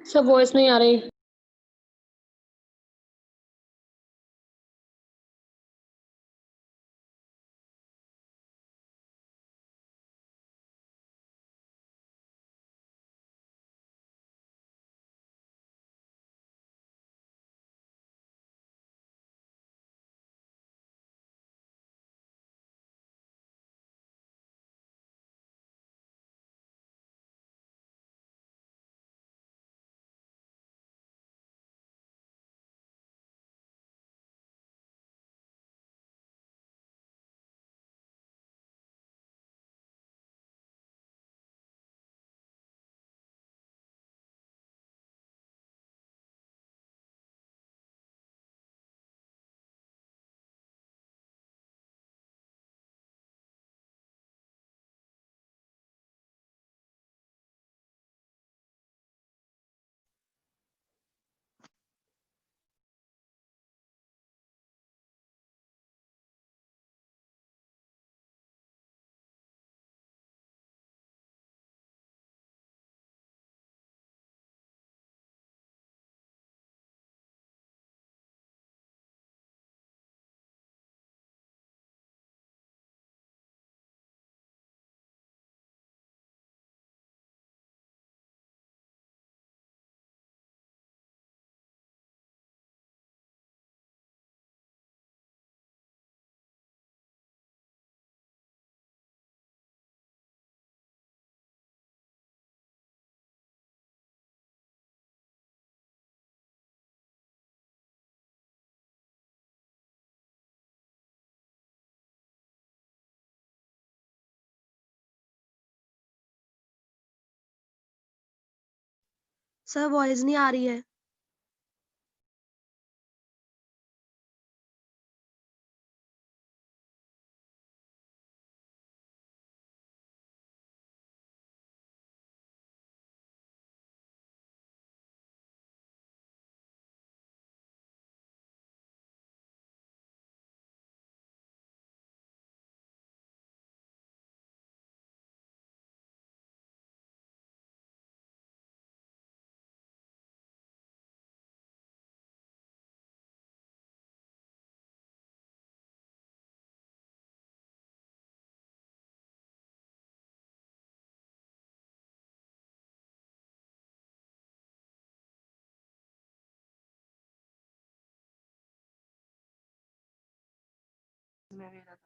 Sir voice नहीं आ रही। Sir voice नहीं आ रही है।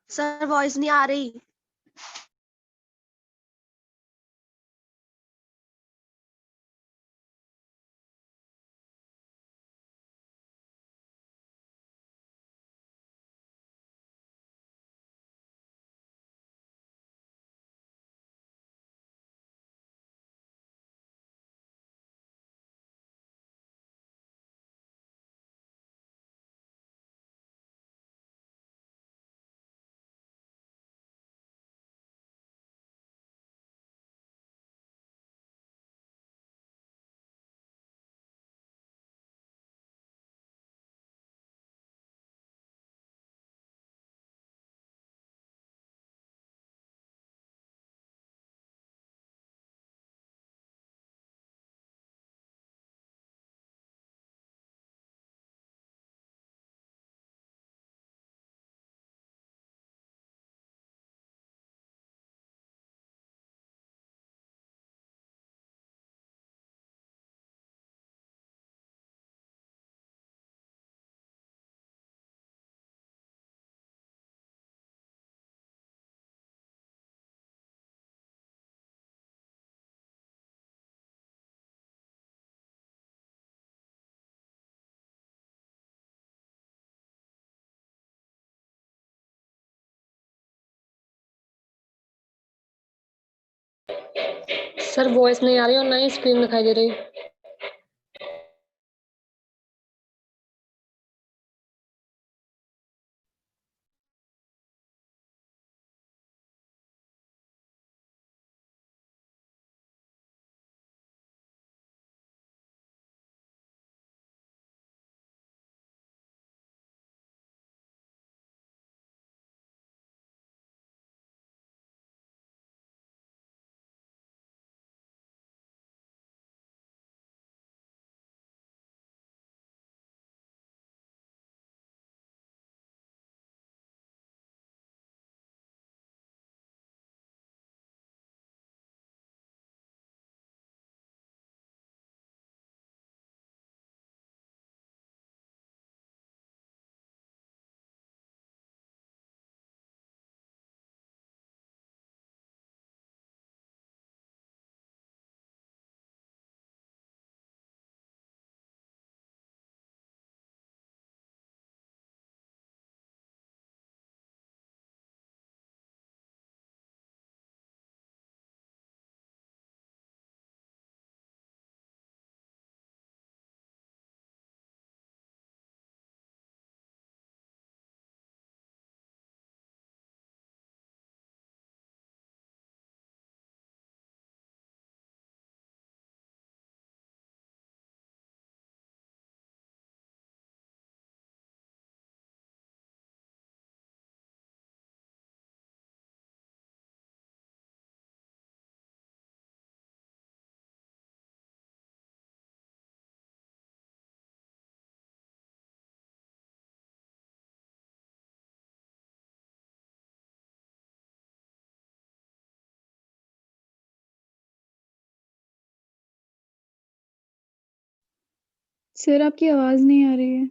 सर वॉइस नहीं आ रही। सर वॉइस नहीं आ रही और ना ही स्क्रीन दिखाई दे रही। सर आपकी आवाज़ नहीं आ रही है।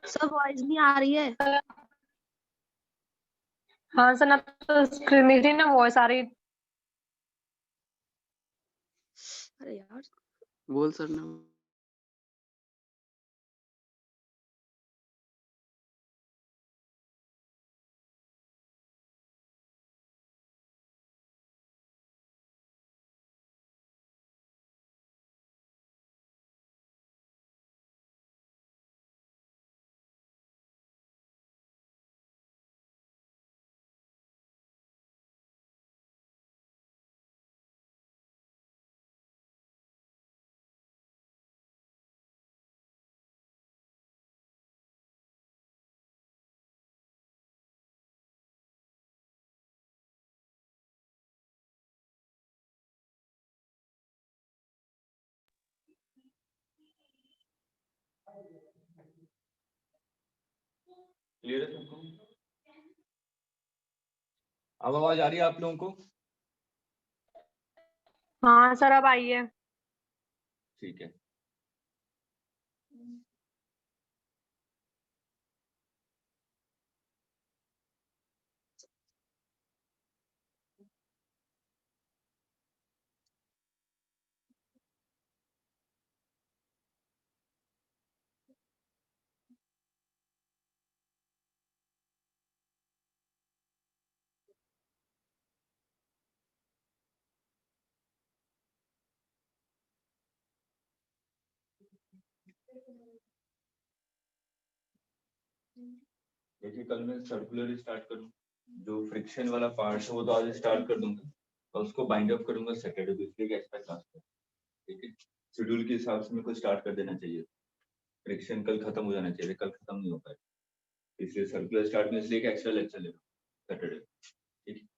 सर वॉइस नहीं आ रही है। हाँ सर, ना तो स्क्रीन दिख रही ना वॉइस आ रही। अरे यार बोल सर ना। क्लियर है सबको? अब आवाज आ रही है आप लोगों को? हाँ सर, अब आई है। ठीक है। देखिए, कल मैं सर्कुलर स्टार्ट करूँ, जो फ्रिक्शन वाला पार्ट है वो तो आज स्टार्ट कर दूंगा और उसको बाइंड अप करूंगा सैटरडे को, इसलिए एक्स्ट्रा क्लास पर। ठीक है, शेड्यूल के हिसाब से मेरे को स्टार्ट कर देना चाहिए। फ्रिक्शन कल खत्म हो जाना चाहिए, कल खत्म नहीं हो पाए, इसलिए सर्कुलर स्टार्ट में इसलिए एक्स्ट्रा लेक्चर ले रहा हूँ सैटरडे। ठीक है,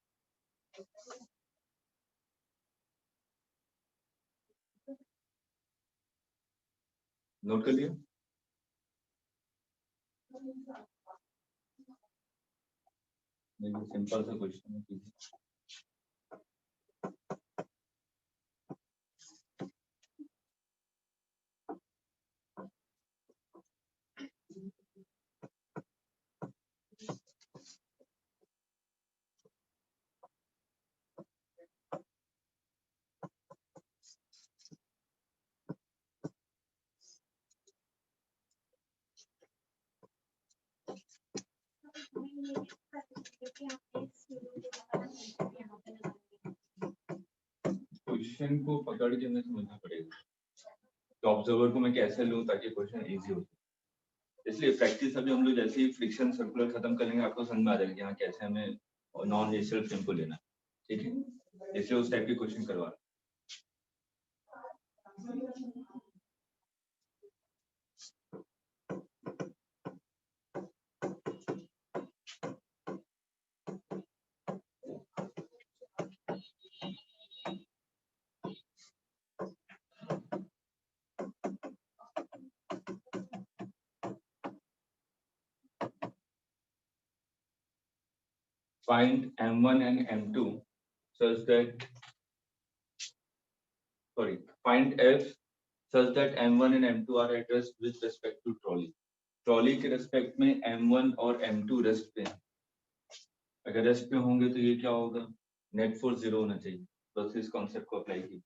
नोट कर लिया? सिंपल सा क्वेश्चन है। क्वेश्चन को पकड़ के हमें समझना पड़ेगा, तो ऑब्जर्वर को मैं कैसे लूं ताकि क्वेश्चन इजी हो। इसलिए प्रैक्टिस अभी हम लोग जैसे ही फ्रिक्शन सर्कुलर खत्म करेंगे आपको समझ में आ जाएगा कि हाँ कैसे हमें नॉन नेचुरल फ्रेम को लेना। ठीक है, इसलिए उस टाइप के क्वेश्चन करवा। find M1 and M2 such that find F such that M1 and M2 are at rest with respect to trolley. Trolley के रेस्पेक्ट में M1 और M2 रेस्ट पे हैं. अगर रेस्ट पे होंगे तो ये क्या होगा, नेट फोर्स 0 होना चाहिए. बस इस कॉन्सेप्ट को अप्लाई कीजिए.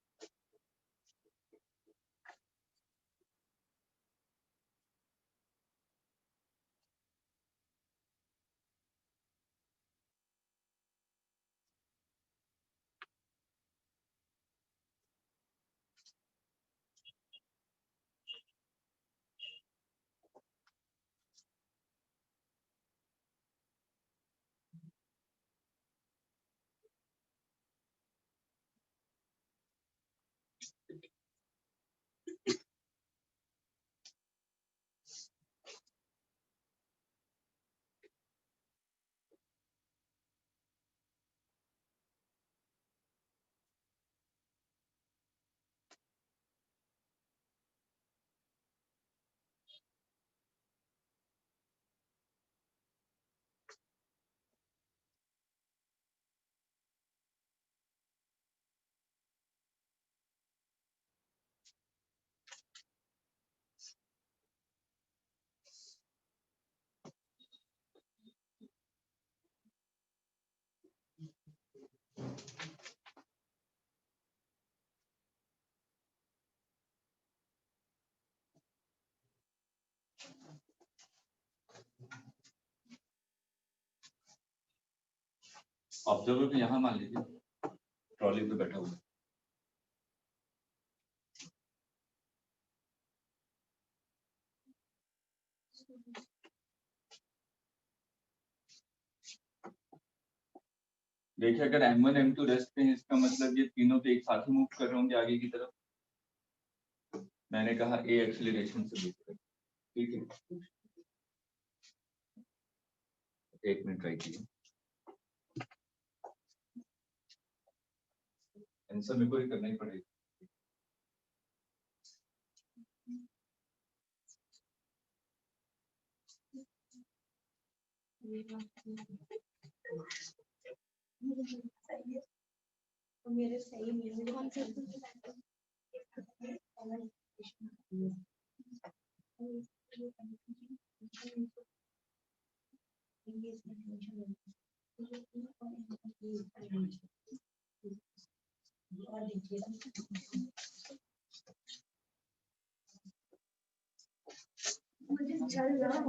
ऑब्जर्वर को यहाँ मान लीजिए ट्रॉली पे बैठा हुआ. देखिए अगर M1 M2 रेस्ट पे हैं इसका मतलब ये तीनों तो एक साथ ही मूव कर रहे होंगे आगे की तरफ. मैंने कहा ए एक्सीलरेशन से मूव कर. ठीक है, एक मिनट ट्राई कीजिए. आंसर मेरे को ही करना ही पड़ेगा. मेरे सही में कौन से चल रहा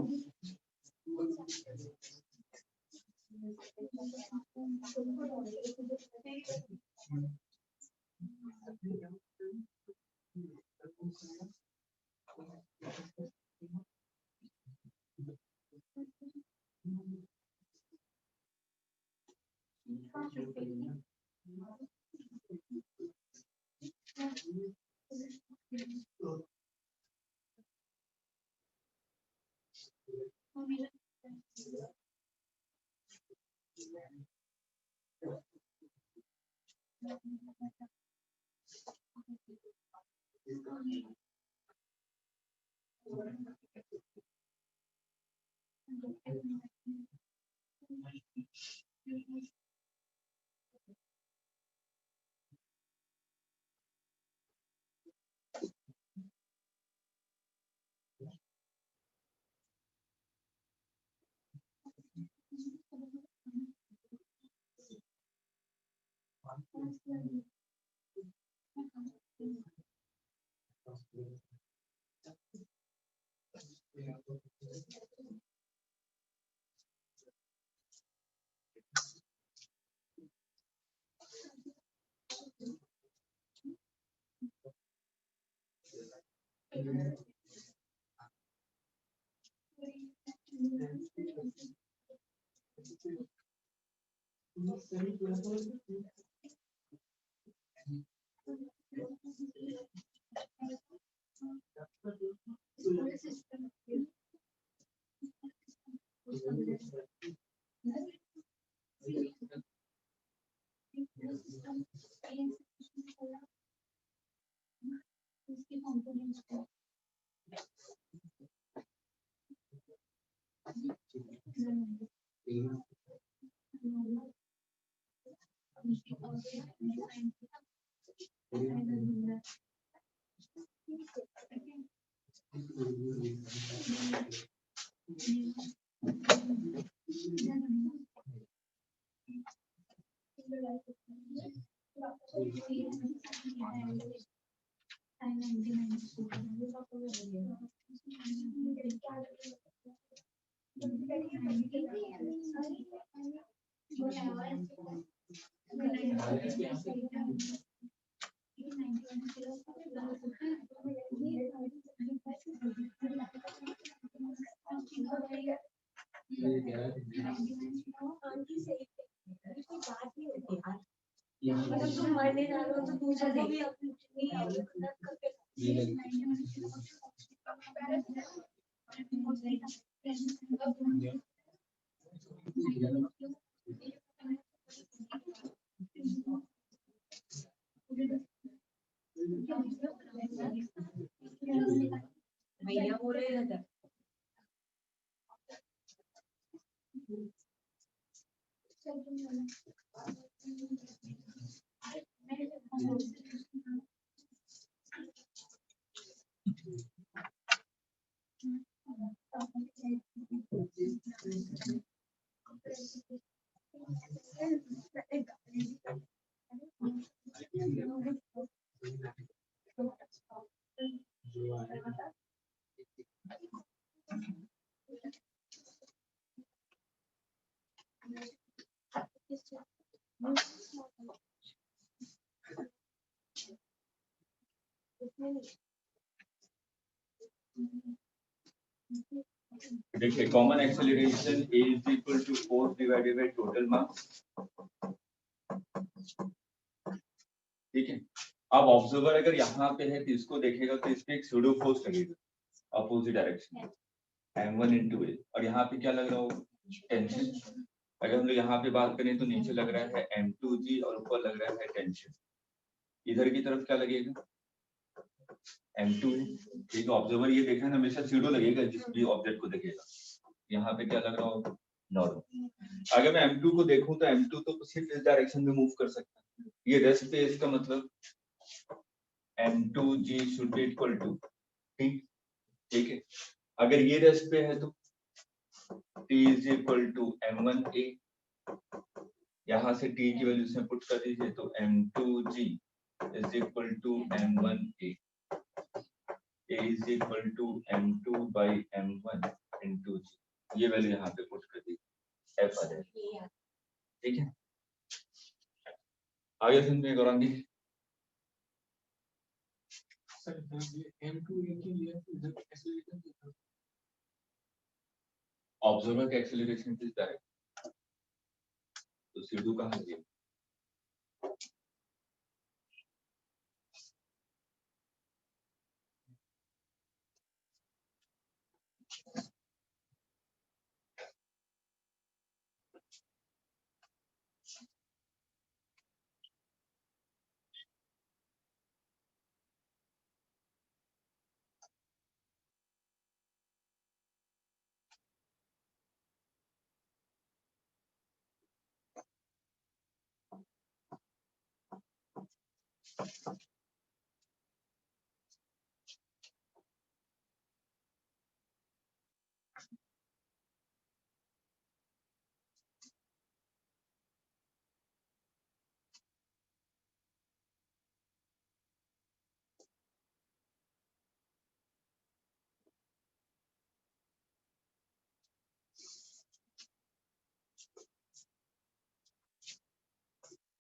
मतलब तुम मरने जा रहे हो तो दूसरे को भी अपनी मदद करके भैया बोल रहे हैं देखिए common acceleration a is equal to force divided by total mass, ठीक है। अब ऑब्जर्वर अगर यहाँ पे है तो इसको देखेगा तो इस पे एक सूडो फोर्स लगेगा अपोजिट डायरेक्शन में m1 into a, और यहाँ पे क्या लग रहा होगा टेंशन। अगर हम लोग यहाँ पे बात करें तो नीचे लग रहा है m2g और ऊपर लग रहा है टेंशन। इधर की तरफ क्या लगेगा m2 है, ठीक है। ऑब्जर्वर ये देखना हमेशा सूडो लगेगा जिस भी ऑब्जेक्ट को देखेगा। यहाँ पे क्या लग रहा होगा नॉर्मल। अगर मैं m2 को देखूं तो m2 तो सिर्फ इस डायरेक्शन में मूव कर सकता है, ये रेस्ट पे इसका मतलब m2g should be equal to ठीक है। अगर ये रेस्ट पे है तो t is equal to m1a, यहाँ से t की वैल्यू से पुट कर दीजिए तो m2g is equal to m1a, a is equal to m2 by m1 into g, ये वैल्यू यहाँ पे पुट कर दीजिए f आ जाएगा, ठीक है। आगे सुनिए गौरांगी। ऑब्जर्वर का एक्सेलरेशन किस डायरेक्शन, तो c2 कहाँ है?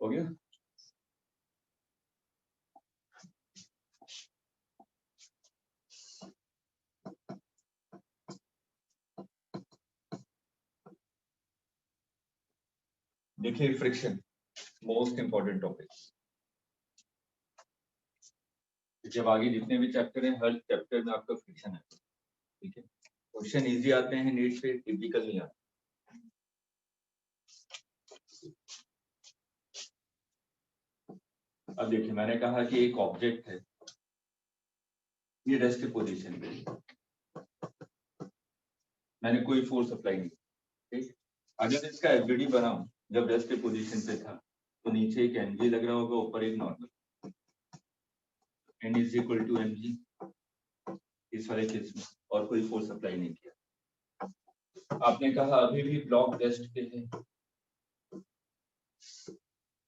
हो गया। देखिए फ्रिक्शन मोस्ट इंपॉर्टेंट टॉपिक, जब आगे जितने भी चैप्टर हैं हर चैप्टर में आपका फ्रिक्शन है, ठीक है। क्वेश्चन इजी आते हैं नीट से, टिपिकल नहीं आते। अब देखिए मैंने कहा कि एक ऑब्जेक्ट है, ये रेस्ट पोजीशन पे, मैंने कोई फोर्स अप्लाई नहीं, ठीक। अगर इसका एफबीडी बनाऊं जब रेस्ट पोजीशन पे था तो नीचे एक mg लग रहा होगा, ऊपर एक normal, n is equal to mg इस वाले केस में, और कोई फोर्स अप्लाई नहीं किया। आपने कहा अभी भी ब्लॉक रेस्ट पे है,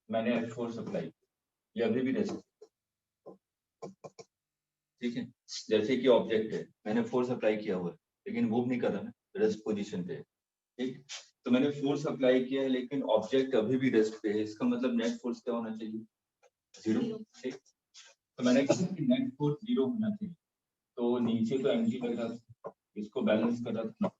मैंने F फोर्स अप्लाई किया, ये अभी भी रेस्ट, ठीक है। जैसे कि ऑब्जेक्ट है, मैंने फोर्स अप्लाई किया हुआ है, लेकिन मूव नहीं कर रहा, रेस्ट पोजीशन पे है, ठीक। तो मैंने फोर्स अप्लाई किया है, लेकिन ऑब्जेक्ट अभी भी रेस्ट पे है, इसका मतलब नेट फोर्स क्या होना चाहिए, 0, ठीक। तो मैंने कहा कि नेट फोर्स 0 होना चाहिए, तो नीचे तो mg लग रहा था, इसको बैलेंस कर रहा था।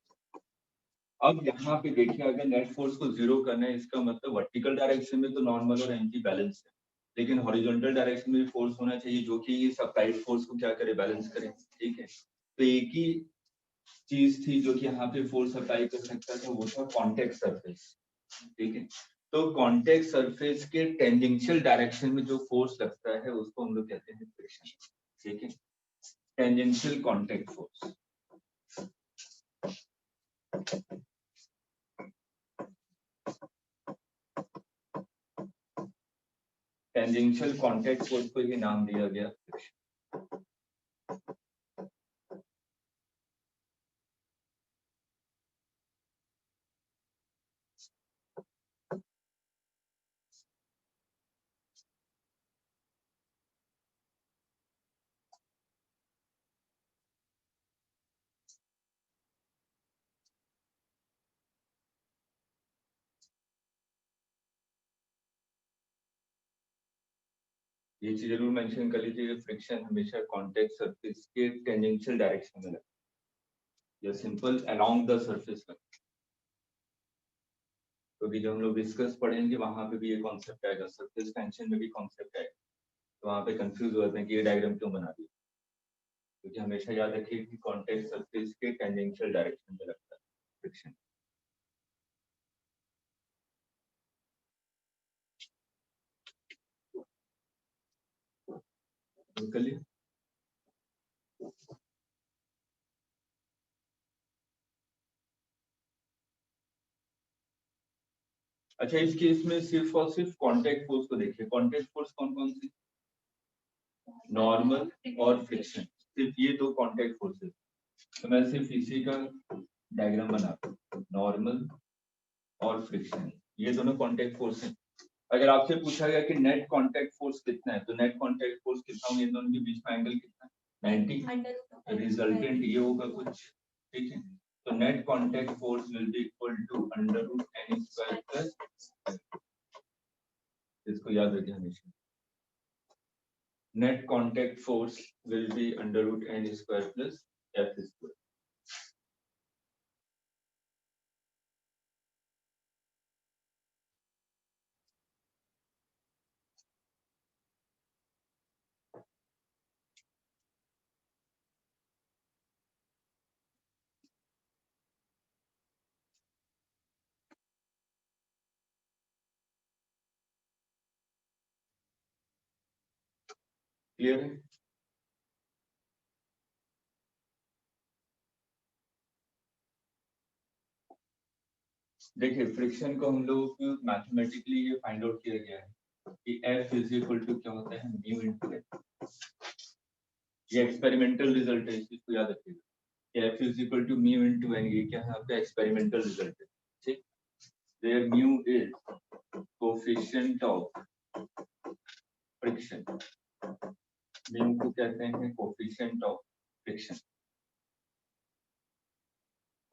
अब यहाँ पे देखिए, अगर नेट फोर्स को 0 करना है, इसका मतलब वर्टिकल डायरेक्शन में तो नॉर्मल और mg बैलेंस है, लेकिन हॉरिजॉन्टल डायरेक्शन में फोर्स होना चाहिए जो कि इस अप्लाइड फोर्स को क्या करे, बैलेंस करे, ठीक है। तो एक ही चीज थी जो कि यहाँ पे फोर्स अप्लाई कर सकता था, वो था कॉन्टेक्ट सरफेस, ठीक है। तो कॉन्टेक्ट सरफेस के टेंजेंशियल डायरेक्शन में जो फोर्स लगता है उसको हम लोग कहते हैं फ्रिक्शन, ठीक है, tangential contact force. Tangential contact force को ही नाम दिया गया फ्रिक्शन। ये चीज जरूर मेंशन कर लीजिए, फ्रिक्शन हमेशा कॉन्टेक्ट सरफेस के टेंजेंशियल डायरेक्शन में लगता है, या सिंपल अलोंग द सरफेस लगता है। तो भी जब हम लोग डिस्कस पढ़ेंगे वहां पे भी ये कॉन्सेप्ट आएगा, सरफेस टेंशन में भी कॉन्सेप्ट आएगा, तो वहां पे कंफ्यूज हो जाते हैं कि ये डायग्राम क्यों बना दिया, क्योंकि हमेशा याद रखिए कि कॉन्टेक्ट सरफेस के टेंजेंशियल डायरेक्शन में लगता है फ्रिक्शन। निकलिए। अच्छा, इस केस में सिर्फ और सिर्फ कॉन्टेक्ट फोर्स को देखिए, कॉन्टेक्ट फोर्स कौन कौन सी, नॉर्मल और फ्रिक्शन, सिर्फ ये दो कॉन्टेक्ट फोर्सेस। तो मैं सिर्फ इसी का डायग्राम बनाता हूँ, नॉर्मल और फ्रिक्शन, ये दोनों कॉन्टेक्ट फोर्स हैं। अगर आपसे पूछा गया कि नेट कॉन्टेक्ट फोर्स कितना है, तो नेट कॉन्टेक्ट फोर्स कितना होगा, इन दोनों के बीच में एंगल कितना है, 90, रिजल्टेंट ये होगा कुछ, ठीक है। तो net contact force will be equal to √n² plus, इसको याद रखिए हमेशा, net contact force will be √n² plus f²। Clear है? देखिए, फ्रिक्शन को हम लोग मैथमेटिकली ये फाइंड आउट किया गया है कि F इज इक्वल टू क्या होता है, म्यू इनटू F। ये एक्सपेरिमेंटल रिजल्ट है, इस चीज को याद रखिएगा कि F is equal to mu into n, ये क्या है आपका एक्सपेरिमेंटल रिजल्ट है, ठीक। There mu is coefficient of friction, mu को कहते हैं कोएफिशिएंट ऑफ फ्रिक्शन,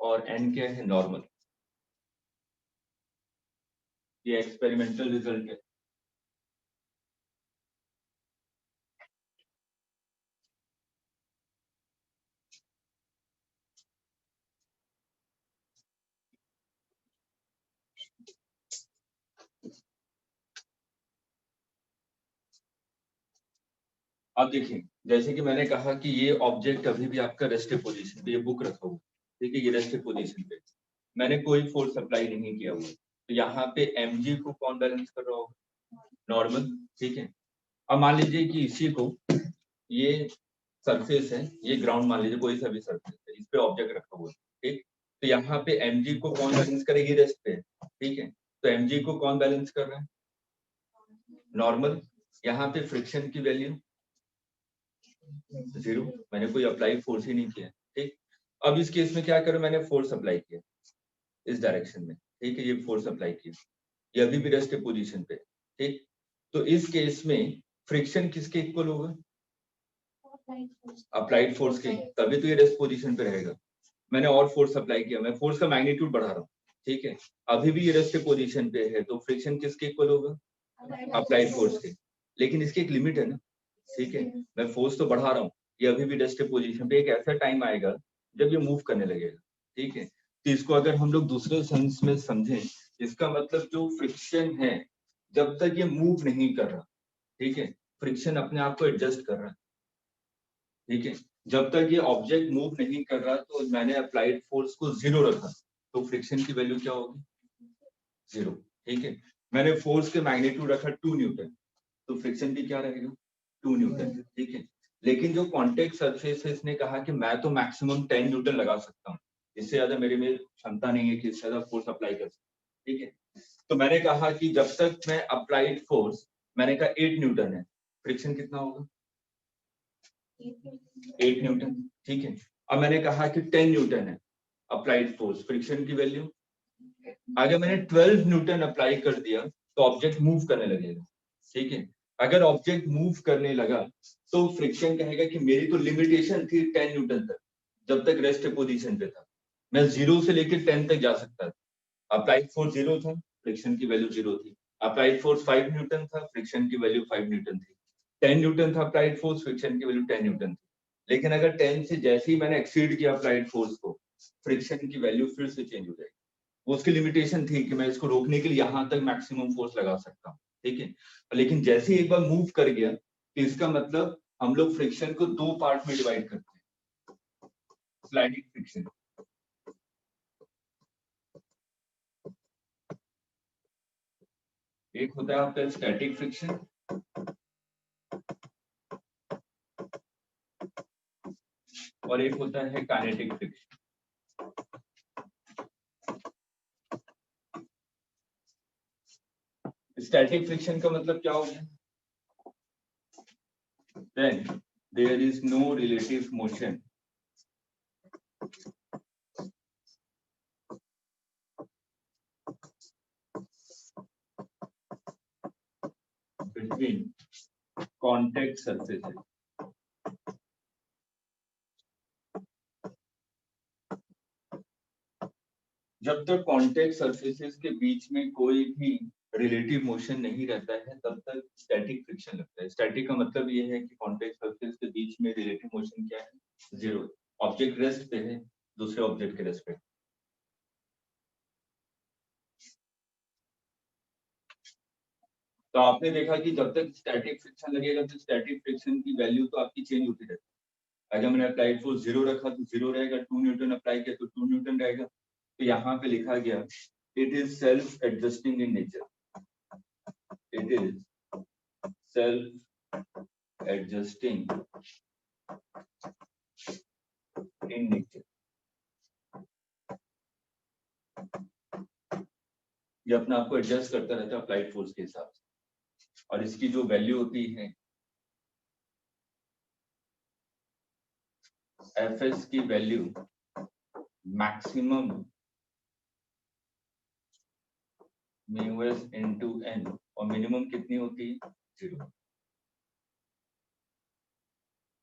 और n क्या है, नॉर्मल। ये एक्सपेरिमेंटल रिजल्ट है। अब देखिए, जैसे कि मैंने कहा कि ये ऑब्जेक्ट अभी भी आपका रेस्टिव पोजीशन पे, ये बुक रखा हुआ, ठीक है, ये रेस्टिव पोजीशन पे, मैंने कोई फोर्स अप्लाई नहीं किया हुआ, तो यहाँ पे mg को कौन बैलेंस कर रहा होगा, नॉर्मल, ठीक है। अब मान लीजिए कि इसी को, ये सरफेस है, ये ग्राउंड मान लीजिए, कोई सा भी सरफेस है, इस पे ऑब्जेक्ट रखा हुआ है, ठीक। तो यहाँ पे mg को कौन बैलेंस करेगी, रेस्ट पे, ठीक है। तो mg को कौन बैलेंस कर रहा है, नॉर्मल, यहाँ पे फ्रिक्शन की वैल्यू 0, मैंने कोई अप्लाई फोर्स ही नहीं किया, ठीक। अब इस केस में क्या करूं, मैंने फोर्स अप्लाई किया इस डायरेक्शन में, ठीक है, ये फोर्स अप्लाई किया, ये अभी भी रेस्ट पोजीशन पे, ठीक। तो इस केस में फ्रिक्शन किसके इक्वल होगा, अप्लाइड फोर्स के, तभी तो ये रेस्ट पोजीशन पे रहेगा। मैंने और फोर्स अप्लाई किया, मैं फोर्स का मैग्नीट्यूड बढ़ा रहा हूँ, ठीक है, अभी भी ये रेस्ट पोजीशन पे है, तो फ्रिक्शन किसके इक्वल होगा, अप्लाइड फोर्स के। लेकिन इसकी एक लिमिट है ना, ठीक है, मैं फोर्स तो बढ़ा रहा हूँ, ये अभी भी रेस्ट पोजीशन पे, एक ऐसा टाइम आएगा जब ये मूव करने लगेगा, ठीक है। तो इसको अगर हम लोग दूसरे सेंस में समझें, इसका मतलब जो फ्रिक्शन है, जब तक ये मूव नहीं कर रहा, ठीक है, फ्रिक्शन अपने आप को एडजस्ट कर रहा है, ठीक है। जब तक ये ऑब्जेक्ट मूव नहीं कर रहा, तो मैंने अप्लाइड फोर्स को 0 रखा, तो फ्रिक्शन की वैल्यू क्या होगी, 0, ठीक है। मैंने फोर्स के मैग्नीट्यूड रखा 2 न्यूटन, तो फ्रिक्शन भी क्या रहेगा, 2 न्यूटन, ठीक है। लेकिन जो कॉन्टेक्ट सरफेस है, इसने कहा कि मैं तो मैक्सिमम 10 न्यूटन लगा सकता हूँ, इससे ज्यादा मेरे में क्षमता नहीं है कि इससे ज्यादा फोर्स अप्लाई कर सकूं, ठीक है। तो मैंने कहा कि जब तक मैं अप्लाइड फोर्स, मैंने कहा 8 न्यूटन है, फ्रिक्शन कितना होगा, 8 न्यूटन, ठीक है। अब मैंने कहा कि 10 न्यूटन है अप्लाइड फोर्स, फ्रिक्शन की वैल्यू, अगर मैंने 12 न्यूटन अप्लाई कर दिया तो ऑब्जेक्ट मूव करने लगेगा, ठीक है। अगर ऑब्जेक्ट मूव करने लगा तो फ्रिक्शन कहेगा कि मेरी तो लिमिटेशन थी 10 न्यूटन तक, जब तक रेस्ट पोजीशन पे था, मैं 0 से लेकर 10 तक जा सकता था, अप्लाइड फोर्स 0 था, फ्रिक्शन की वैल्यू 0 थी, अप्लाइड फोर्स 5 न्यूटन था, फ्रिक्शन की वैल्यू 5 न्यूटन थी, 10 न्यूटन था अप्लाइड फोर्स, फ्रिक्शन की वैल्यू 10 न्यूटन थी। लेकिन अगर 10 से जैसे ही मैंने एक्सीड किया अप्लाइड फोर्स को, फ्रिक्शन की वैल्यू फिर से चेंज हो जाएगी, उसकी लिमिटेशन थी कि मैं इसको रोकने के लिए यहां तक मैक्सिमम फोर्स लगा सकता हूँ, ठीक है। लेकिन जैसे ही एक बार मूव कर गया, तो इसका मतलब हम लोग फ्रिक्शन को 2 पार्ट में डिवाइड करते हैं, स्लाइडिंग फ्रिक्शन, एक होता है आपका स्टैटिक फ्रिक्शन, और एक होता है काइनेटिक फ्रिक्शन। स्टैटिक फ्रिक्शन का मतलब क्या हो गया, then there is no relative motion between contact surfaces, जब तक कांटेक्ट सरफेसेस के बीच में कोई भी रिलेटिव मोशन नहीं रहता है, तब तक स्टैटिक फ्रिक्शन लगता है। स्टैटिक का मतलब ये है कि कांटेक्ट सरफेस के बीच में रिलेटिव मोशन क्या है, 0, ऑब्जेक्ट रेस्ट पे है, दूसरे ऑब्जेक्ट के रेस्ट पे। तो आपने देखा कि जब तक स्टैटिक फ्रिक्शन लगेगा, तो स्टैटिक फ्रिक्शन की वैल्यू तो आपकी चेंज होती रहती है। अगर मैंने अप्लाइड फोर्स 0 रखा तो 0 रहेगा, 2 न्यूटन अप्लाई किया तो 2 न्यूटन रहेगा। तो यहाँ पे लिखा गया, it is self adjusting in nature, it is self-adjusting in nature। ये अपने आप को एडजस्ट करता रहता है अप्लाइड फोर्स के हिसाब से, और इसकी जो वैल्यू होती है Fs की value maximum μs into n, और मिनिमम कितनी होती है, 0।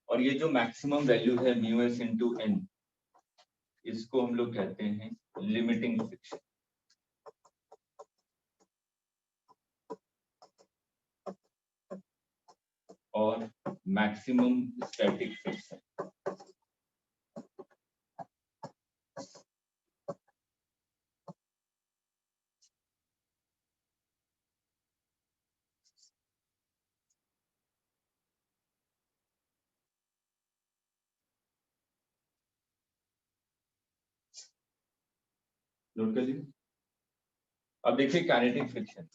और ये जो मैक्सिमम वैल्यू है μs into n, इसको हम लोग कहते हैं लिमिटिंग फ्रिक्शन। और मैक्सिमम स्टैटिक फ्रिक्शन। नोट कर लीजिए। अब देखिए काइनेटिक फ्रिक्शन,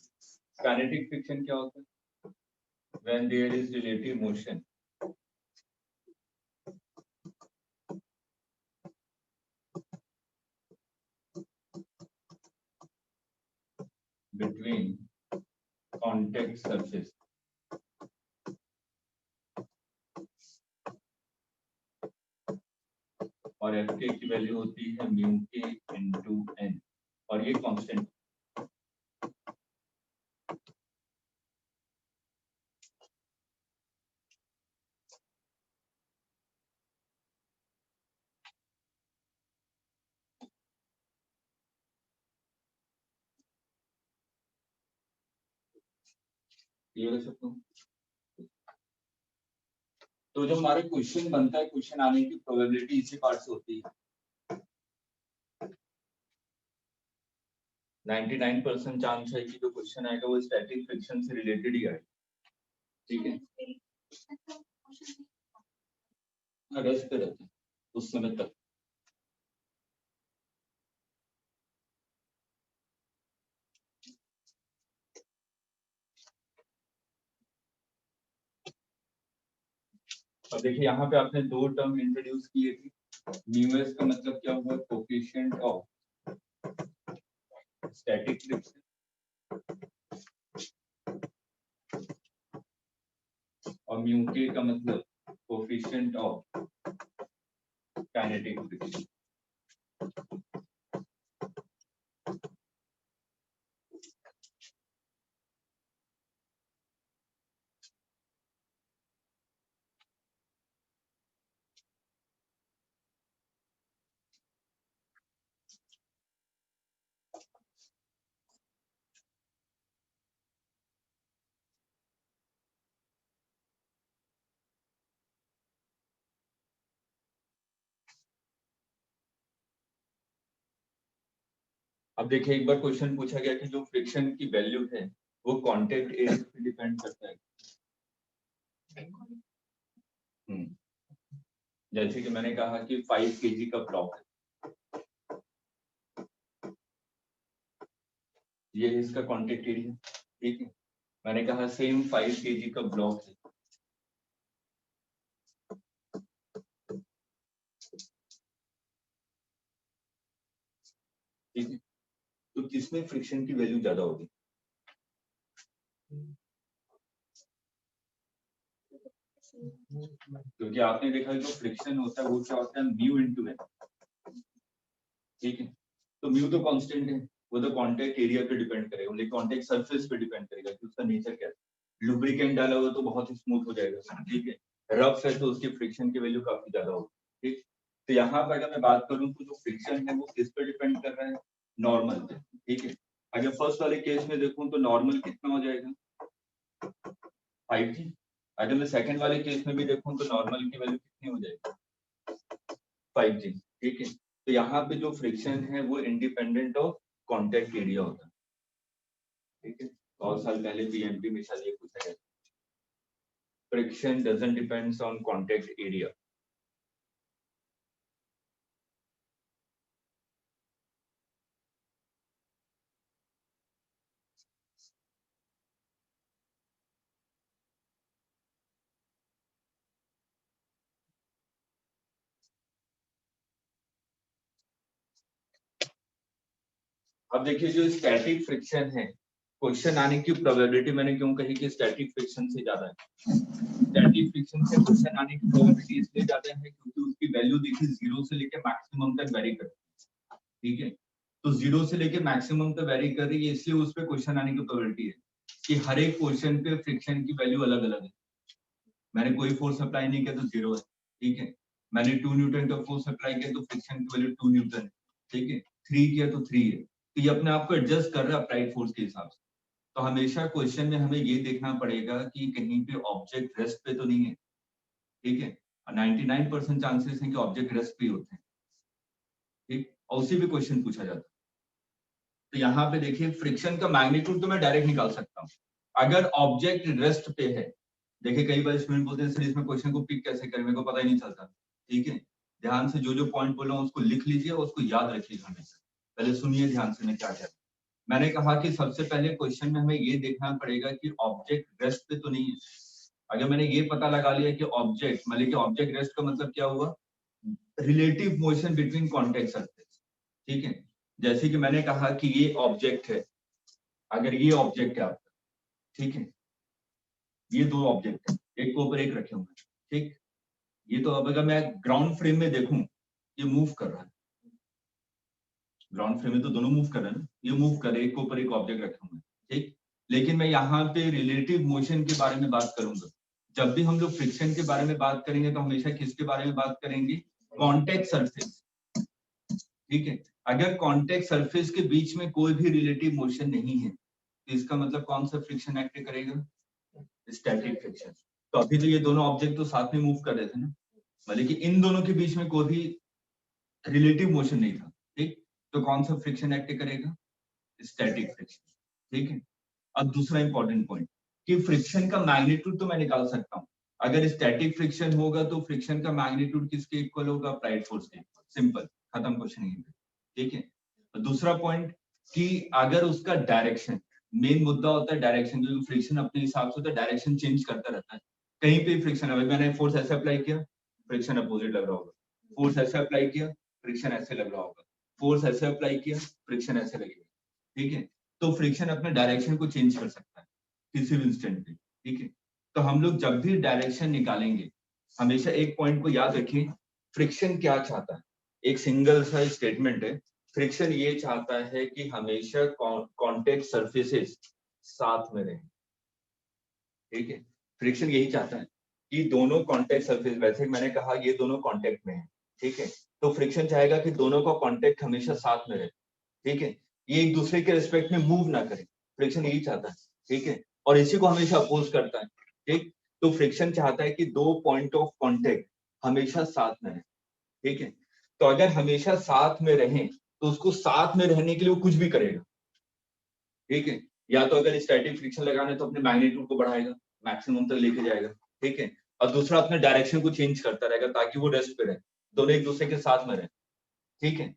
काइनेटिक फ्रिक्शन क्या होता है, when there is relative motion between contact surface, और एफ के की वैल्यू होती है म्यू के इनटू एन, और ये कांस्टेंट। ये लिख सकता हूँ। तो जब हमारे क्वेश्चन बनता है, क्वेश्चन आने की प्रोबेबिलिटी इसी पार्ट से होती है। 99% चांस है कि जो क्वेश्चन आएगा वो स्टैटिक फ्रिक्शन से रिलेटेड ही आएगा। ठीक है, रेस्ट पे रहते हैं उस समय तक। अब देखिए यहाँ पे आपने दो टर्म इंट्रोड्यूस किए थे। म्यूएस का मतलब क्या हुआ? कोएफिशिएंट ऑफ स्टैटिक फ्रिक्शन, और म्यू के का मतलब कोएफिशिएंट ऑफ काइनेटिक फ्रिक्शन। अब देखिए एक बार क्वेश्चन पूछा गया कि जो फ्रिक्शन की वैल्यू है वो कांटेक्ट एरिया पे डिपेंड करता है। जैसे कि मैंने कहा कि 5 kg का ब्लॉक है, ये है इसका कांटेक्ट एरिया। ठीक है, मैंने कहा सेम 5 kg का ब्लॉक है, ठीक है, तो किसमें फ्रिक्शन की वैल्यू ज्यादा होगी? क्योंकि आपने देखा जो फ्रिक्शन होता है वो क्या होता है? Mu into N. ठीक है, तो म्यू तो कांस्टेंट है, वो तो कांटेक्ट एरिया पे डिपेंड करेगा, मतलब कांटेक्ट सरफेस पे डिपेंड करेगा कि उसका नेचर क्या है। लुब्रिकेंट डाला हुआ तो बहुत ही स्मूथ हो जाएगा, ठीक है। रफ है तो उसकी फ्रिक्शन की वैल्यू काफी ज्यादा होगी। ठीक, तो यहाँ पर अगर मैं बात करूँ तो जो फ्रिक्शन है वो किस पे डिपेंड कर रहा है? नॉर्मल पे। ठीक है, अगर फर्स्ट वाले केस में देखूं तो नॉर्मल कितना हो जाएगा? 5G। अगर मैं सेकंड वाले केस में भी देखूं तो नॉर्मल की वैल्यू कितनी हो जाएगी? 5G। ठीक है, तो यहाँ पे जो फ्रिक्शन है वो इंडिपेंडेंट ऑफ कांटेक्ट एरिया होता है। ठीक है, बहुत साल पहले बीएमपी में शायद ये पूछा गया, friction doesn't depends on contact area. अब देखिए जो स्टैटिक फ्रिक्शन है, क्वेश्चन आने की प्रोबेबिलिटी मैंने क्यों कही कि स्टैटिक फ्रिक्शन से ज्यादा है? स्टैटिक फ्रिक्शन से क्वेश्चन आने की प्रोबेबिलिटी इसलिए ज्यादा है क्योंकि उसकी वैल्यू देखिए 0 से लेकर मैक्सिमम तक वेरी करती है। ठीक है, तो 0 से लेकर मैक्सिमम तक वेरी कर रही है, इसलिए उस पर क्वेश्चन आने की प्रोबेबिलिटी है कि हर एक क्वेश्चन पे फ्रिक्शन की वैल्यू अलग अलग है। मैंने कोई फोर्स अप्लाई नहीं किया तो 0 है। ठीक है, मैंने 2 न्यूटन का फोर्स अप्लाई किया तो फ्रिक्शन की वैल्यू 2 न्यूटन है। ठीक है, 3 किया तो 3 है। तो ये अपने आप को एडजस्ट कर रहा है अप्लाइड फोर्स के हिसाब से। तो हमेशा क्वेश्चन में हमें ये देखना पड़ेगा कि कहीं पे ऑब्जेक्ट रेस्ट पे तो नहीं है। ठीक है, 99% चांसेस हैं कि ऑब्जेक्ट रेस्ट पे होते हैं। ठीक, और उसी पे क्वेश्चन पूछा जाता है। तो यहाँ पे देखिए फ्रिक्शन का मैग्नीट्यूड तो मैं डायरेक्ट निकाल सकता हूँ अगर ऑब्जेक्ट रेस्ट पे है। देखिए कई बार स्टूडेंट बोलते हैं सर इसमें क्वेश्चन को पिक कैसे करें, मेरे को पता ही नहीं चलता। ठीक है, ध्यान से जो पॉइंट बोल रहा हूँ उसको लिख लीजिए और उसको याद रखिए हमेशा। पहले सुनिए ध्यान से मैं क्या कह रहा हूँ। मैंने कहा कि सबसे पहले क्वेश्चन में हमें ये देखना पड़ेगा कि ऑब्जेक्ट रेस्ट पे तो नहीं है। अगर मैंने ये पता लगा लिया कि ऑब्जेक्ट, मतलब कि ऑब्जेक्ट रेस्ट का मतलब क्या हुआ? Relative motion between contact surface. ठीक है, जैसे कि मैंने कहा कि ये ऑब्जेक्ट है, अगर ये ऑब्जेक्ट है आपका, ठीक है, ये दो ऑब्जेक्ट है, एक के ऊपर एक रखे हुए हैं। ठीक, ये तो अब अगर मैं ग्राउंड फ्रेम में देखूं ये मूव कर रहा है, ग्राउंड फ्रेम में तो दोनों मूव कर रहे हैं ना, ये मूव कर रहे हैं, एक के ऊपर एक ऑब्जेक्ट रखा हुआ है, ठीक। लेकिन मैं यहाँ पे रिलेटिव मोशन के बारे में बात करूंगा। जब भी हम लोग फ्रिक्शन के बारे में बात करेंगे तो हमेशा किसके बारे में बात करेंगे? कॉन्टेक्ट सरफेस, ठीक है। अगर कॉन्टेक्ट सरफेस के बीच में कोई भी रिलेटिव मोशन नहीं है तो इसका मतलब कौन सा फ्रिक्शन एक्ट करेगा? Static friction. तो अभी तो ये दोनों ऑब्जेक्ट तो साथ में मूव कर रहे थे ना, मतलब कि इन दोनों के बीच में कोई भी रिलेटिव मोशन नहीं था, ठीक। तो कौन सा फ्रिक्शन एक्ट करेगा? स्टैटिक फ्रिक्शन, ठीक है। अब दूसरा इंपॉर्टेंट पॉइंट कि फ्रिक्शन का मैग्नीट्यूड तो मैं निकाल सकता हूँ। अगर स्टैटिक फ्रिक्शन होगा तो फ्रिक्शन का मैग्नीट्यूड किसके इक्वल होगा? अप्लाइड फोर्स के इक्वल। सिंपल, खत्म क्वेश्चन यहीं पे, ठीक है। तो दूसरा पॉइंट कि अगर उसका डायरेक्शन, मेन मुद्दा होता है डायरेक्शन, जो फ्रिक्शन अपने हिसाब से होता है, डायरेक्शन चेंज करता रहता है। कहीं पे फ्रिक्शन, अभी मैंने फोर्स ऐसे अप्लाई किया, फ्रिक्शन अपोजिट लग रहा होगा, फोर्स ऐसे अप्लाई किया, फ्रिक्शन ऐसे लग रहा होगा, फोर्स ऐसे अप्लाई किया, फ्रिक्शन ऐसे लगेगा, ठीक है। तो फ्रिक्शन अपने डायरेक्शन को चेंज कर सकता है किसी भी इंस्टेंट पे, ठीक है। तो हम लोग जब भी डायरेक्शन निकालेंगे हमेशा एक पॉइंट को याद रखें, फ्रिक्शन क्या चाहता है? एक सिंगल सा स्टेटमेंट है, फ्रिक्शन ये चाहता है कि हमेशा कांटेक्ट सरफेसेस साथ में रहें, ठीक है। फ्रिक्शन यही चाहता है कि दोनों कांटेक्ट सरफेस, वैसे मैंने कहा ये दोनों कांटेक्ट में है, ठीक है। तो फ्रिक्शन चाहेगा कि दोनों का कांटेक्ट हमेशा साथ में रहे, ठीक है। ये एक दूसरे के रिस्पेक्ट में मूव ना करें, फ्रिक्शन यही चाहता है, ठीक है। और इसी को हमेशा अपोज करता है, ठीक। तो फ्रिक्शन चाहता है कि दो पॉइंट ऑफ कांटेक्ट हमेशा साथ में रहे, ठीक है। तो अगर हमेशा साथ में रहें तो उसको साथ में रहने के लिए वो कुछ भी करेगा, ठीक है। या तो अगर स्टैटिक फ्रिक्शन लगाना है तो अपने मैग्नीट्यूड को बढ़ाएगा, मैक्सिमम तक लेके जाएगा, ठीक है। और दूसरा अपने डायरेक्शन को चेंज करता रहेगा ताकि वो रेस्ट पे रहे, दोनों एक दूसरे के साथ में रहे, ठीक है।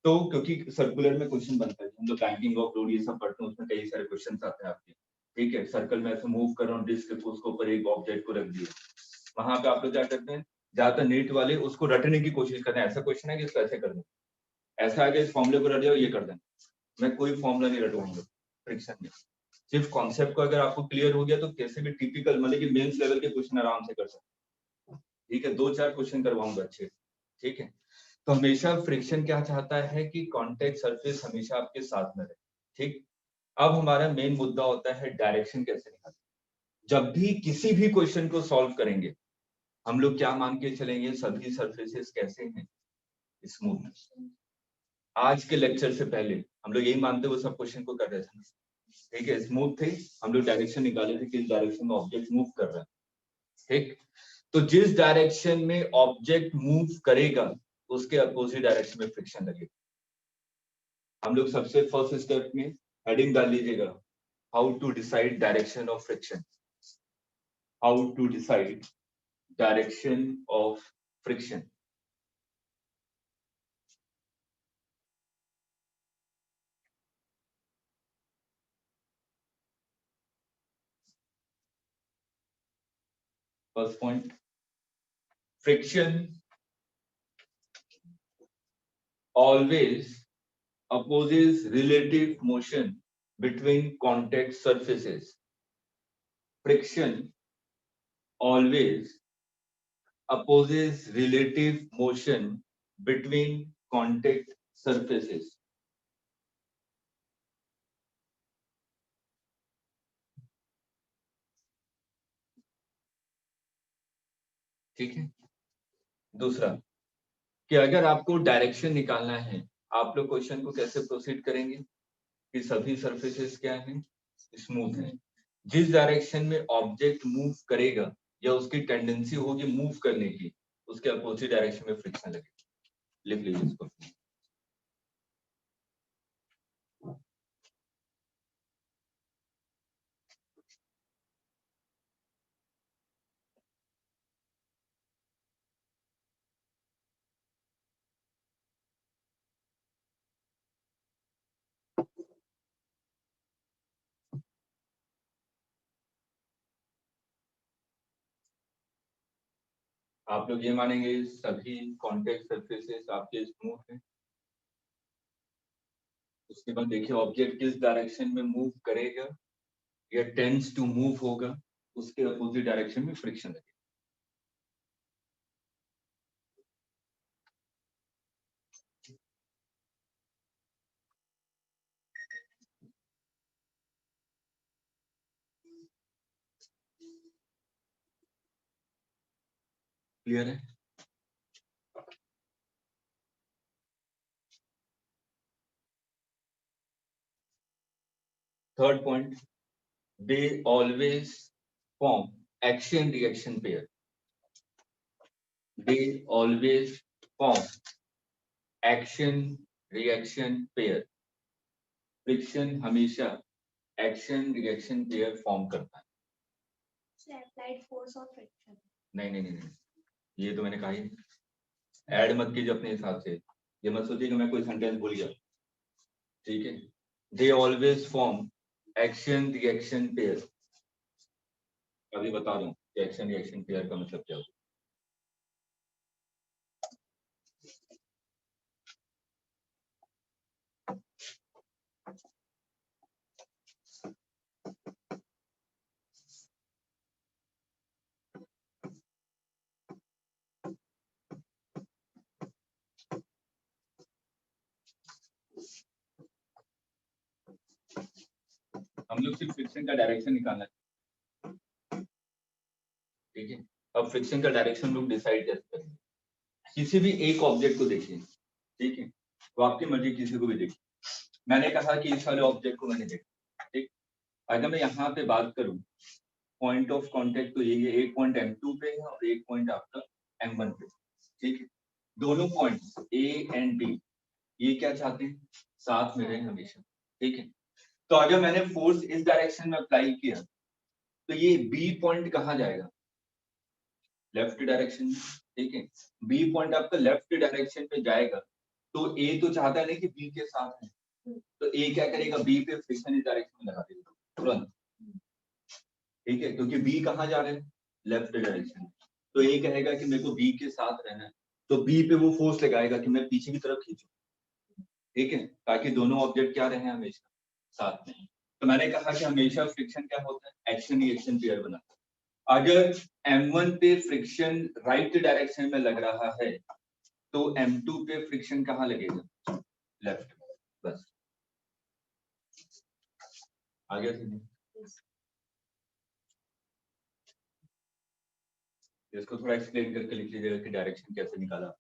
तो क्योंकि सर्कुलर में क्वेश्चन बनता है, हम लोग बैंकिंग ऑफ लोड ये सब पढ़ते हैं, उसमें कई सारे क्वेश्चन आते हैं आपके, ठीक है। सर्कल में ऐसे मूव कर रहा हूँ, डिस्क को उसके ऊपर एक ऑब्जेक्ट को रख दिया, वहां पे आप लोग क्या करते हैं, ज्यादातर नीट वाले उसको रटने की कोशिश करते हैं। ऐसा क्वेश्चन है कि इसको ऐसे कर दें, ऐसा आगे इस फॉर्मूले को रट जाओ, ये कर दें। मैं कोई फॉर्मूला नहीं रटवाऊंगा फ्रिक्शन में, सिर्फ कॉन्सेप्ट को अगर आपको क्लियर हो गया तो कैसे भी टिपिकल मतलब कि मेंस लेवल के क्वेश्चन आराम से कर सकते हैं, ठीक है। 2-4 क्वेश्चन करवाऊंगा अच्छे, ठीक है। तो हमेशा फ्रिक्शन क्या चाहता है कि कांटेक्ट सरफेस हमेशा आपके साथ में रहे, ठीक। अब हमारा मेन मुद्दा होता है डायरेक्शन कैसे निकालें। जब भी किसी भी क्वेश्चन को सॉल्व करेंगे हम लोग क्या मान के चलेंगे, सभी सरफेसेस कैसे हैं? स्मूथ। आज के लेक्चर से पहले हम लोग यही मानते हुए सब क्वेश्चन को कर रहे थे, ठीक है। स्मूथ थे, हम लोग डायरेक्शन निकाले थे किस डायरेक्शन में ऑब्जेक्ट मूव कर रहा है, ठीक। तो जिस डायरेक्शन में ऑब्जेक्ट मूव करेगा उसके अपोजिट डायरेक्शन में फ्रिक्शन लगेगा। हम लोग सबसे फर्स्ट स्टेप में हेडिंग डाल लीजिएगा, how to decide direction of friction, how to decide direction of friction. First point, friction always opposes relative motion between contact surfaces. Friction always opposes relative motion between contact surfaces. ठीक है। दूसरा कि अगर आपको direction निकालना है आप लोग क्वेश्चन को कैसे प्रोसीड करेंगे कि सभी सरफेसेस क्या हैं? स्मूथ हैं। जिस डायरेक्शन में ऑब्जेक्ट मूव करेगा या उसकी टेंडेंसी होगी मूव करने की, उसके अपोजिट डायरेक्शन में फ्रिक्शन लगेगा। लिख लीजिए इसको। आप लोग ये मानेंगे सभी कॉन्टेक्ट सरफेसेस आपके स्मूथ हैं। उसके बाद देखिए ऑब्जेक्ट किस डायरेक्शन में मूव करेगा या टेंड्स टू मूव होगा, उसके अपोजिट डायरेक्शन में फ्रिक्शन लगेगा। क्लियर है? Third point, they always form action reaction pair. They always form action reaction pair. Friction हमेशा एक्शन रिएक्शन पेयर फॉर्म करता है. applied force of friction. नहीं, ये तो मैंने कहा ही. ऐड मत कीजिए अपने हिसाब से. ये मत सोचिए कि मैं कोई सेंटेंस भूल गया. ठीक है. They always form action reaction pair. अभी बता दूं कि एक्शन रिएक्शन पेयर का मतलब क्या होता है. हम लोग सिर्फ फ्रिक्शन का डायरेक्शन निकालना है. ठीक है. अब फ्रिक्शन का डायरेक्शन लोग डिसाइड कैसे करेंगे. किसी भी एक ऑब्जेक्ट को देखिए. ठीक है. तो आपकी मर्जी किसी को भी देखिए. मैंने कहा कि इस वाले ऑब्जेक्ट को मैंने देखा. ठीक. अगर मैं यहाँ पे बात करूं, पॉइंट ऑफ कांटेक्ट तो ये एक पॉइंट M2 पे है और एक पॉइंट आपका M1 पे. ठीक है. दोनों पॉइंट्स A एंड B ये क्या चाहते हैं, साथ में रहें हमेशा. ठीक है. तो अगर मैंने फोर्स इस डायरेक्शन में अप्लाई किया तो ये B पॉइंट कहाँ जाएगा, लेफ्ट डायरेक्शन में. ठीक है. B पॉइंट आपका लेफ्ट डायरेक्शन पे जाएगा तो A तो चाहता है ना कि B के साथ है. तो A क्या करेगा, B पे फ्रिक्शन इस डायरेक्शन में लगा देगा तुरंत. ठीक है. क्योंकि B कहाँ जा रहे हैं, लेफ्ट डायरेक्शन. तो A कहेगा कि मेरे को B के साथ रहना है, तो B पे वो फोर्स लगाएगा कि मैं पीछे की तरफ खींचूं. ठीक है. ताकि दोनों ऑब्जेक्ट क्या रहे हमेशा साथ में. तो मैंने कहा कि हमेशा फ्रिक्शन क्या होता है, एक्शन रिएक्शन पेयर बनाता है. अगर M1 पे फ्रिक्शन राइट डायरेक्शन में लग रहा है तो M2 पे फ्रिक्शन कहाँ लगेगा, लेफ्ट. बस आगे इसको थोड़ा एक्सप्लेन करके लिख लीजिएगा कि डायरेक्शन कैसे निकाला.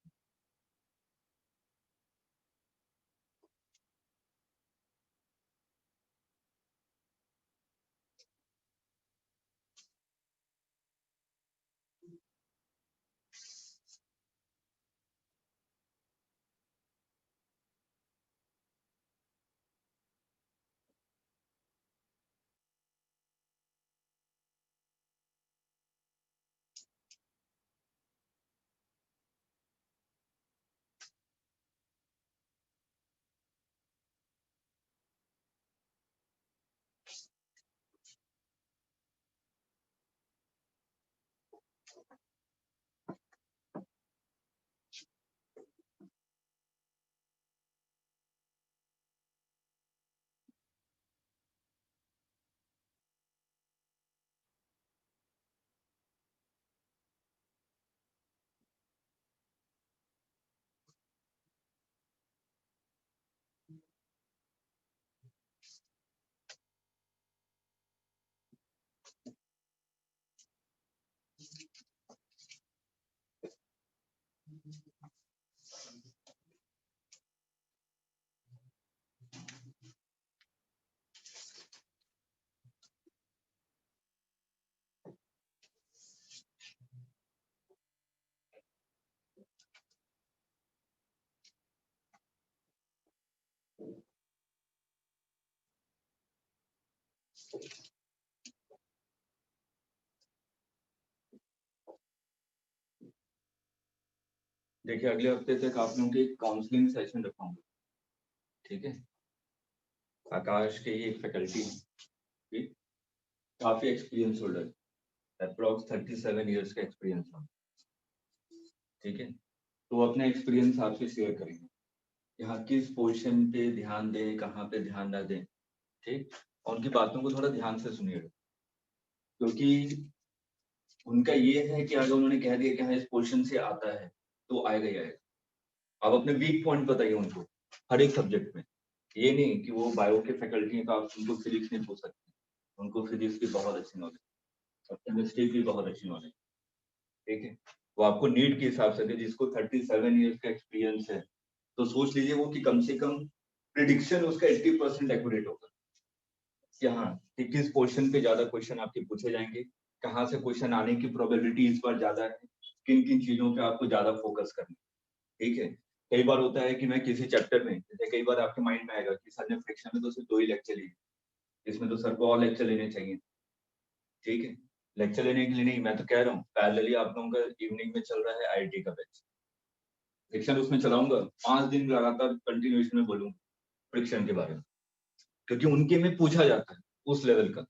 देखिए अगले हफ्ते तक आप लोगों की काउंसलिंग सेशन रखूंगा. ठीक है. आकाश के ये फैकल्टी है, काफी एक्सपीरियंस होल्डर, अप्रॉक्स 37 इयर्स का एक्सपीरियंस है. ठीक है. तो अपना एक्सपीरियंस आपसे शेयर करेंगे, यहाँ किस पोजीशन पे ध्यान दें, कहाँ पे ध्यान ना दें. ठीक. और उनकी बातों को थोड़ा ध्यान से सुनिएगा, क्योंकि उनका ये है कि अगर उन्होंने कह दिया कि हाँ इस पोजीशन से आता है तो आएगा ही आएगा. आप अपने वीक पॉइंट बताइए उनको हर एक सब्जेक्ट में. ये नहीं कि वो बायो के फैकल्टी हैं तो आप उनको फिजिक्स नहीं पूछ सकते. उनको फिजिक्स की बहुत अच्छी नॉलेज और केमिस्ट्री की बहुत अच्छी नॉलेज. ठीक है. वो आपको नीड के हिसाब से दे, जिसको 37 ईयर्स का एक्सपीरियंस है तो सोच लीजिए वो कि कम से कम प्रिडिक्शन उसका 80% एक्यूरेट होगा कि हाँ कि किस पोर्शन पे ज्यादा क्वेश्चन आपके पूछे जाएंगे, कहाँ से क्वेश्चन आने की प्रोबेबिलिटी इस बार ज्यादा है, किन किन चीजों पे आपको ज्यादा फोकस करना है। ठीक है, कई बार होता है कि मैं किसी चैप्टर में, जैसे कई बार आपके माइंड में आएगा कि सर ने फ्रिक्शन में तो सिर्फ 2 ही लेक्चर लिए, इसमें तो सर को और लेक्चर लेने चाहिए। ठीक है, लेक्चर लेने के लिए नहीं, मैं तो कह रहा हूँ पैरेलली आप लोगों का इवनिंग में चल रहा है आईआईटी का बैच, फ्रिक्शन उसमें चलाऊंगा 5 दिन लगातार कंटिन्यूएशन में बोलूंगा फ्रिक्शन के बारे में, क्योंकि उनके में पूछा जाता है उस लेवल का।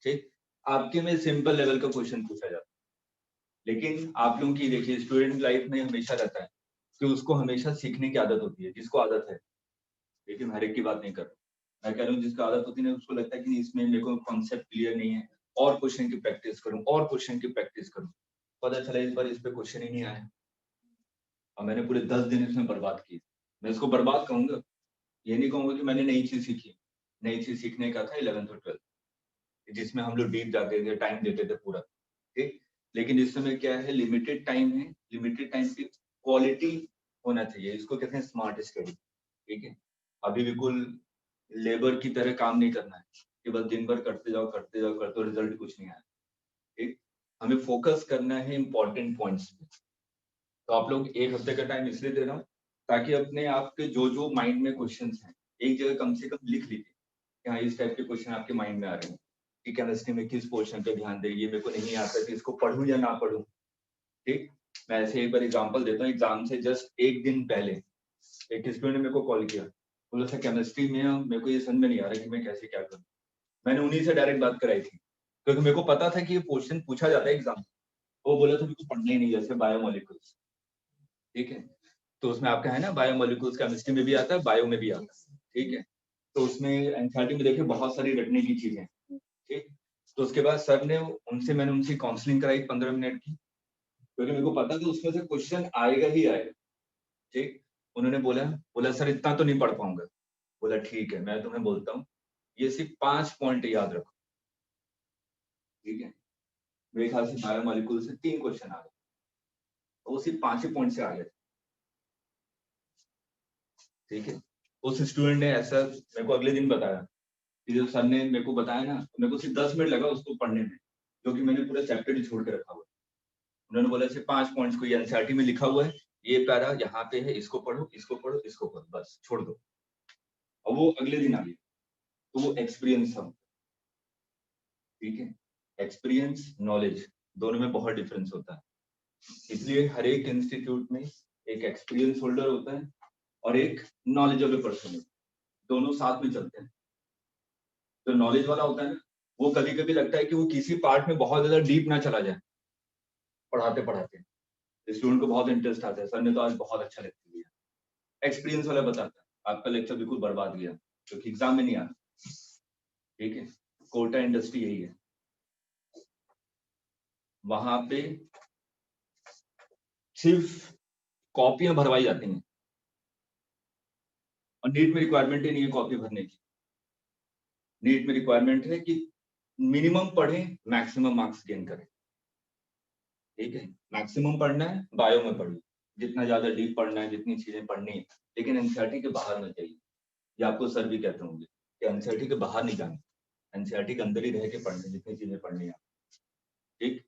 ठीक, आपके में सिंपल लेवल का क्वेश्चन पूछा जाता है, लेकिन आप लोगों की देखिए स्टूडेंट लाइफ में हमेशा रहता है कि उसको हमेशा सीखने की आदत होती है, जिसको आदत है, लेकिन हर एक की बात नहीं कर रहा, मैं कह रहा हूँ जिसको आदत होती है उसको लगता है कि इसमें मेरे को कॉन्सेप्ट क्लियर नहीं है, और क्वेश्चन की प्रैक्टिस करूं, और क्वेश्चन की प्रैक्टिस करूं, पता चला इस बार इस पे क्वेश्चन ही नहीं आया और मैंने पूरे 10 दिन इसमें बर्बाद किए। मैं इसको बर्बाद कहूंगा, ये नहीं कहूंगा कि मैंने नई चीज सीखी। नई चीज सीखने का था 11th और 12th, जिसमें हम लोग डीप जाते थे, टाइम देते थे पूरा। ठीक, लेकिन इस समय क्या है, लिमिटेड टाइम है, लिमिटेड टाइम की क्वालिटी होना चाहिए, इसको कहते हैं स्मार्ट स्टडी। ठीक है, अभी बिल्कुल लेबर की तरह काम नहीं करना है कि बस दिन भर करते जाओ करते जाओ करते, रिजल्ट कुछ नहीं आया। ठीक, हमें फोकस करना है इंपॉर्टेंट पॉइंट्स पे। तो आप लोग 1 हफ्ते का टाइम इसलिए दे रहा हूँ ताकि अपने आपके जो जो माइंड में क्वेश्चंस हैं एक जगह कम से कम लिख लीजिए कि हाँ इस टाइप के क्वेश्चन आपके माइंड में आ रहे हैं कि केमिस्ट्री में किस पोर्शन पे ध्यान दें, ये मेरे को नहीं आता कि इसको पढ़ूं या ना पढ़ूं। ठीक, मैं ऐसे एक बार एग्जांपल देता हूँ, एग्जाम से जस्ट 1 दिन पहले एक स्टूडेंट ने मेरे को कॉल किया, बोला सर केमिस्ट्री में मेरे को ये समझ में नहीं आ रहा कि मैं कैसे क्या करूं। मैंने उन्हीं से डायरेक्ट बात कराई थी क्योंकि मेरे को पता था कि ये क्वेश्चन पूछा जाता है एग्जाम। वो बोला था मेरे को पढ़ना ही नहीं, जैसे बायोमोलिकुल्स। ठीक है, तो उसमें आपका है ना बायोमोलिकुल्स, केमिस्ट्री में भी आता है, बायो में भी आता है। ठीक है, तो उसमें एनसीईआरटी में देखिए बहुत सारी रटने की चीजें। ठीक, तो उसके बाद सर ने मैंने उनसे काउंसलिंग कराई 15 मिनट की, क्योंकि मेरे को पता था उसमें से क्वेश्चन आएगा ही आएगा। ठीक, उन्होंने बोला बोला सर इतना तो नहीं पढ़ पाऊंगा। बोला ठीक है, मैं तुम्हें बोलता हूँ, ये सिर्फ 5 पॉइंट याद रखो। ठीक है, मेरे ख्याल से बायोमोलिकुल से 3 क्वेश्चन आ गए, तो वो सिर्फ 5 ही पॉइंट से आ गए। ठीक है, उस स्टूडेंट ने ऐसा मेरे को अगले दिन बताया कि जो सर ने मेरे को बताया ना, तो मेरे को सिर्फ 10 मिनट लगा उसको पढ़ने में, क्योंकि मैंने पूरा चैप्टर ही छोड़ के रखा हुआ। उन्होंने बोला सिर्फ 5 पॉइंट्स को एनसीईआरटी में लिखा हुआ है, ये पैरा यहाँ पे है, इसको पढ़ो इसको पढ़ो इसको पढ़ो, बस छोड़ दो। और वो अगले दिन आ गया, तो वो एक्सपीरियंस था। ठीक है, एक्सपीरियंस नॉलेज दोनों में बहुत डिफरेंस होता है, इसलिए हर एक इंस्टीट्यूट में एक एक्सपीरियंस होल्डर होता है और एक नॉलेजेबल पर्सन, दोनों साथ में चलते हैं। तो नॉलेज वाला होता है ना, वो कभी कभी लगता है कि वो किसी पार्ट में बहुत ज्यादा डीप ना चला जाए पढ़ाते पढ़ाते, स्टूडेंट को बहुत इंटरेस्ट आता है, सर ने तो आज बहुत अच्छा लेक्चर दिया। एक्सपीरियंस वाला बताता है आपका लेक्चर बिल्कुल बर्बाद गया क्योंकि एग्जाम में नहीं आया। ठीक है, कोटा इंडस्ट्री यही है, वहां पे सिर्फ कॉपियां भरवाई जाती हैं और नीट में रिक्वायरमेंट ही नहीं है कॉपी भरने की। नीट में रिक्वायरमेंट है कि मिनिमम पढ़ें, मैक्सिमम मार्क्स गेन करें। ठीक है, मैक्सिमम पढ़ना है बायो में पढ़िए, जितना ज्यादा डीप पढ़ना है, जितनी चीजें पढ़नी है, लेकिन एनसीईआरटी के बाहर में चाहिए। ये आपको सर भी कहते होंगे कि एनसीईआरटी के बाहर नहीं जाना, एनसीईआरटी के अंदर ही रह के पढ़ना, जितनी चीजें पढ़नी है। ठीक,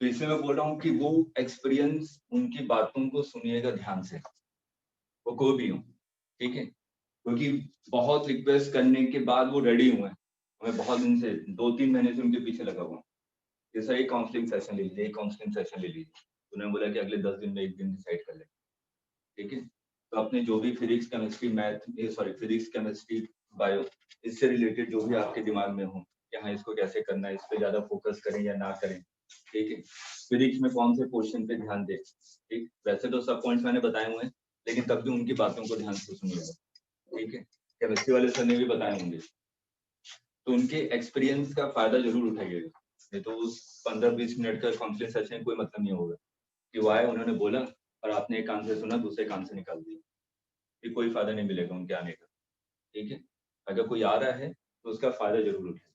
तो इसलिए मैं बोल रहा हूँ कि वो एक्सपीरियंस, उनकी बातों को सुनिएगा ध्यान से, वो कोई भी हो। ठीक है, क्योंकि बहुत रिक्वेस्ट करने के बाद वो रेडी हुए हैं, मैं बहुत दिन से 2-3 महीने से उनके पीछे लगा हुआ हूँ कि सर एक काउंसलिंग सेशन ले लीजिए, एक काउंसलिंग सेशन ले लीजिए। उन्होंने बोला कि अगले 10 दिन में एक दिन डिसाइड कर लेंगे। ठीक है, तो अपने जो भी physics chemistry math physics chemistry bio इससे रिलेटेड जो भी आपके दिमाग में हो कि हाँ इसको कैसे करना है, इस पे ज्यादा फोकस करें या ना करें। ठीक है, फिजिक्स में कौन से क्वेश्चन पे ध्यान दें। ठीक, वैसे तो सब पॉइंट्स मैंने बताए हुए हैं, लेकिन तब भी उनकी बातों को ध्यान से सुनिएगा। ठीक है, केमिस्ट्री वाले सर ने भी बताए होंगे, तो उनके एक्सपीरियंस का फायदा जरूर उठाइएगा, नहीं तो उस 15-20 मिनट का काउंसलिंग सेशन कोई मतलब नहीं होगा कि वो आए उन्होंने बोला और आपने एक कान से सुना दूसरे कान से निकाल दिया, कि कोई फायदा नहीं मिलेगा उनके आने का। ठीक है, अगर कोई आ रहा है तो उसका फायदा जरूर उठाए।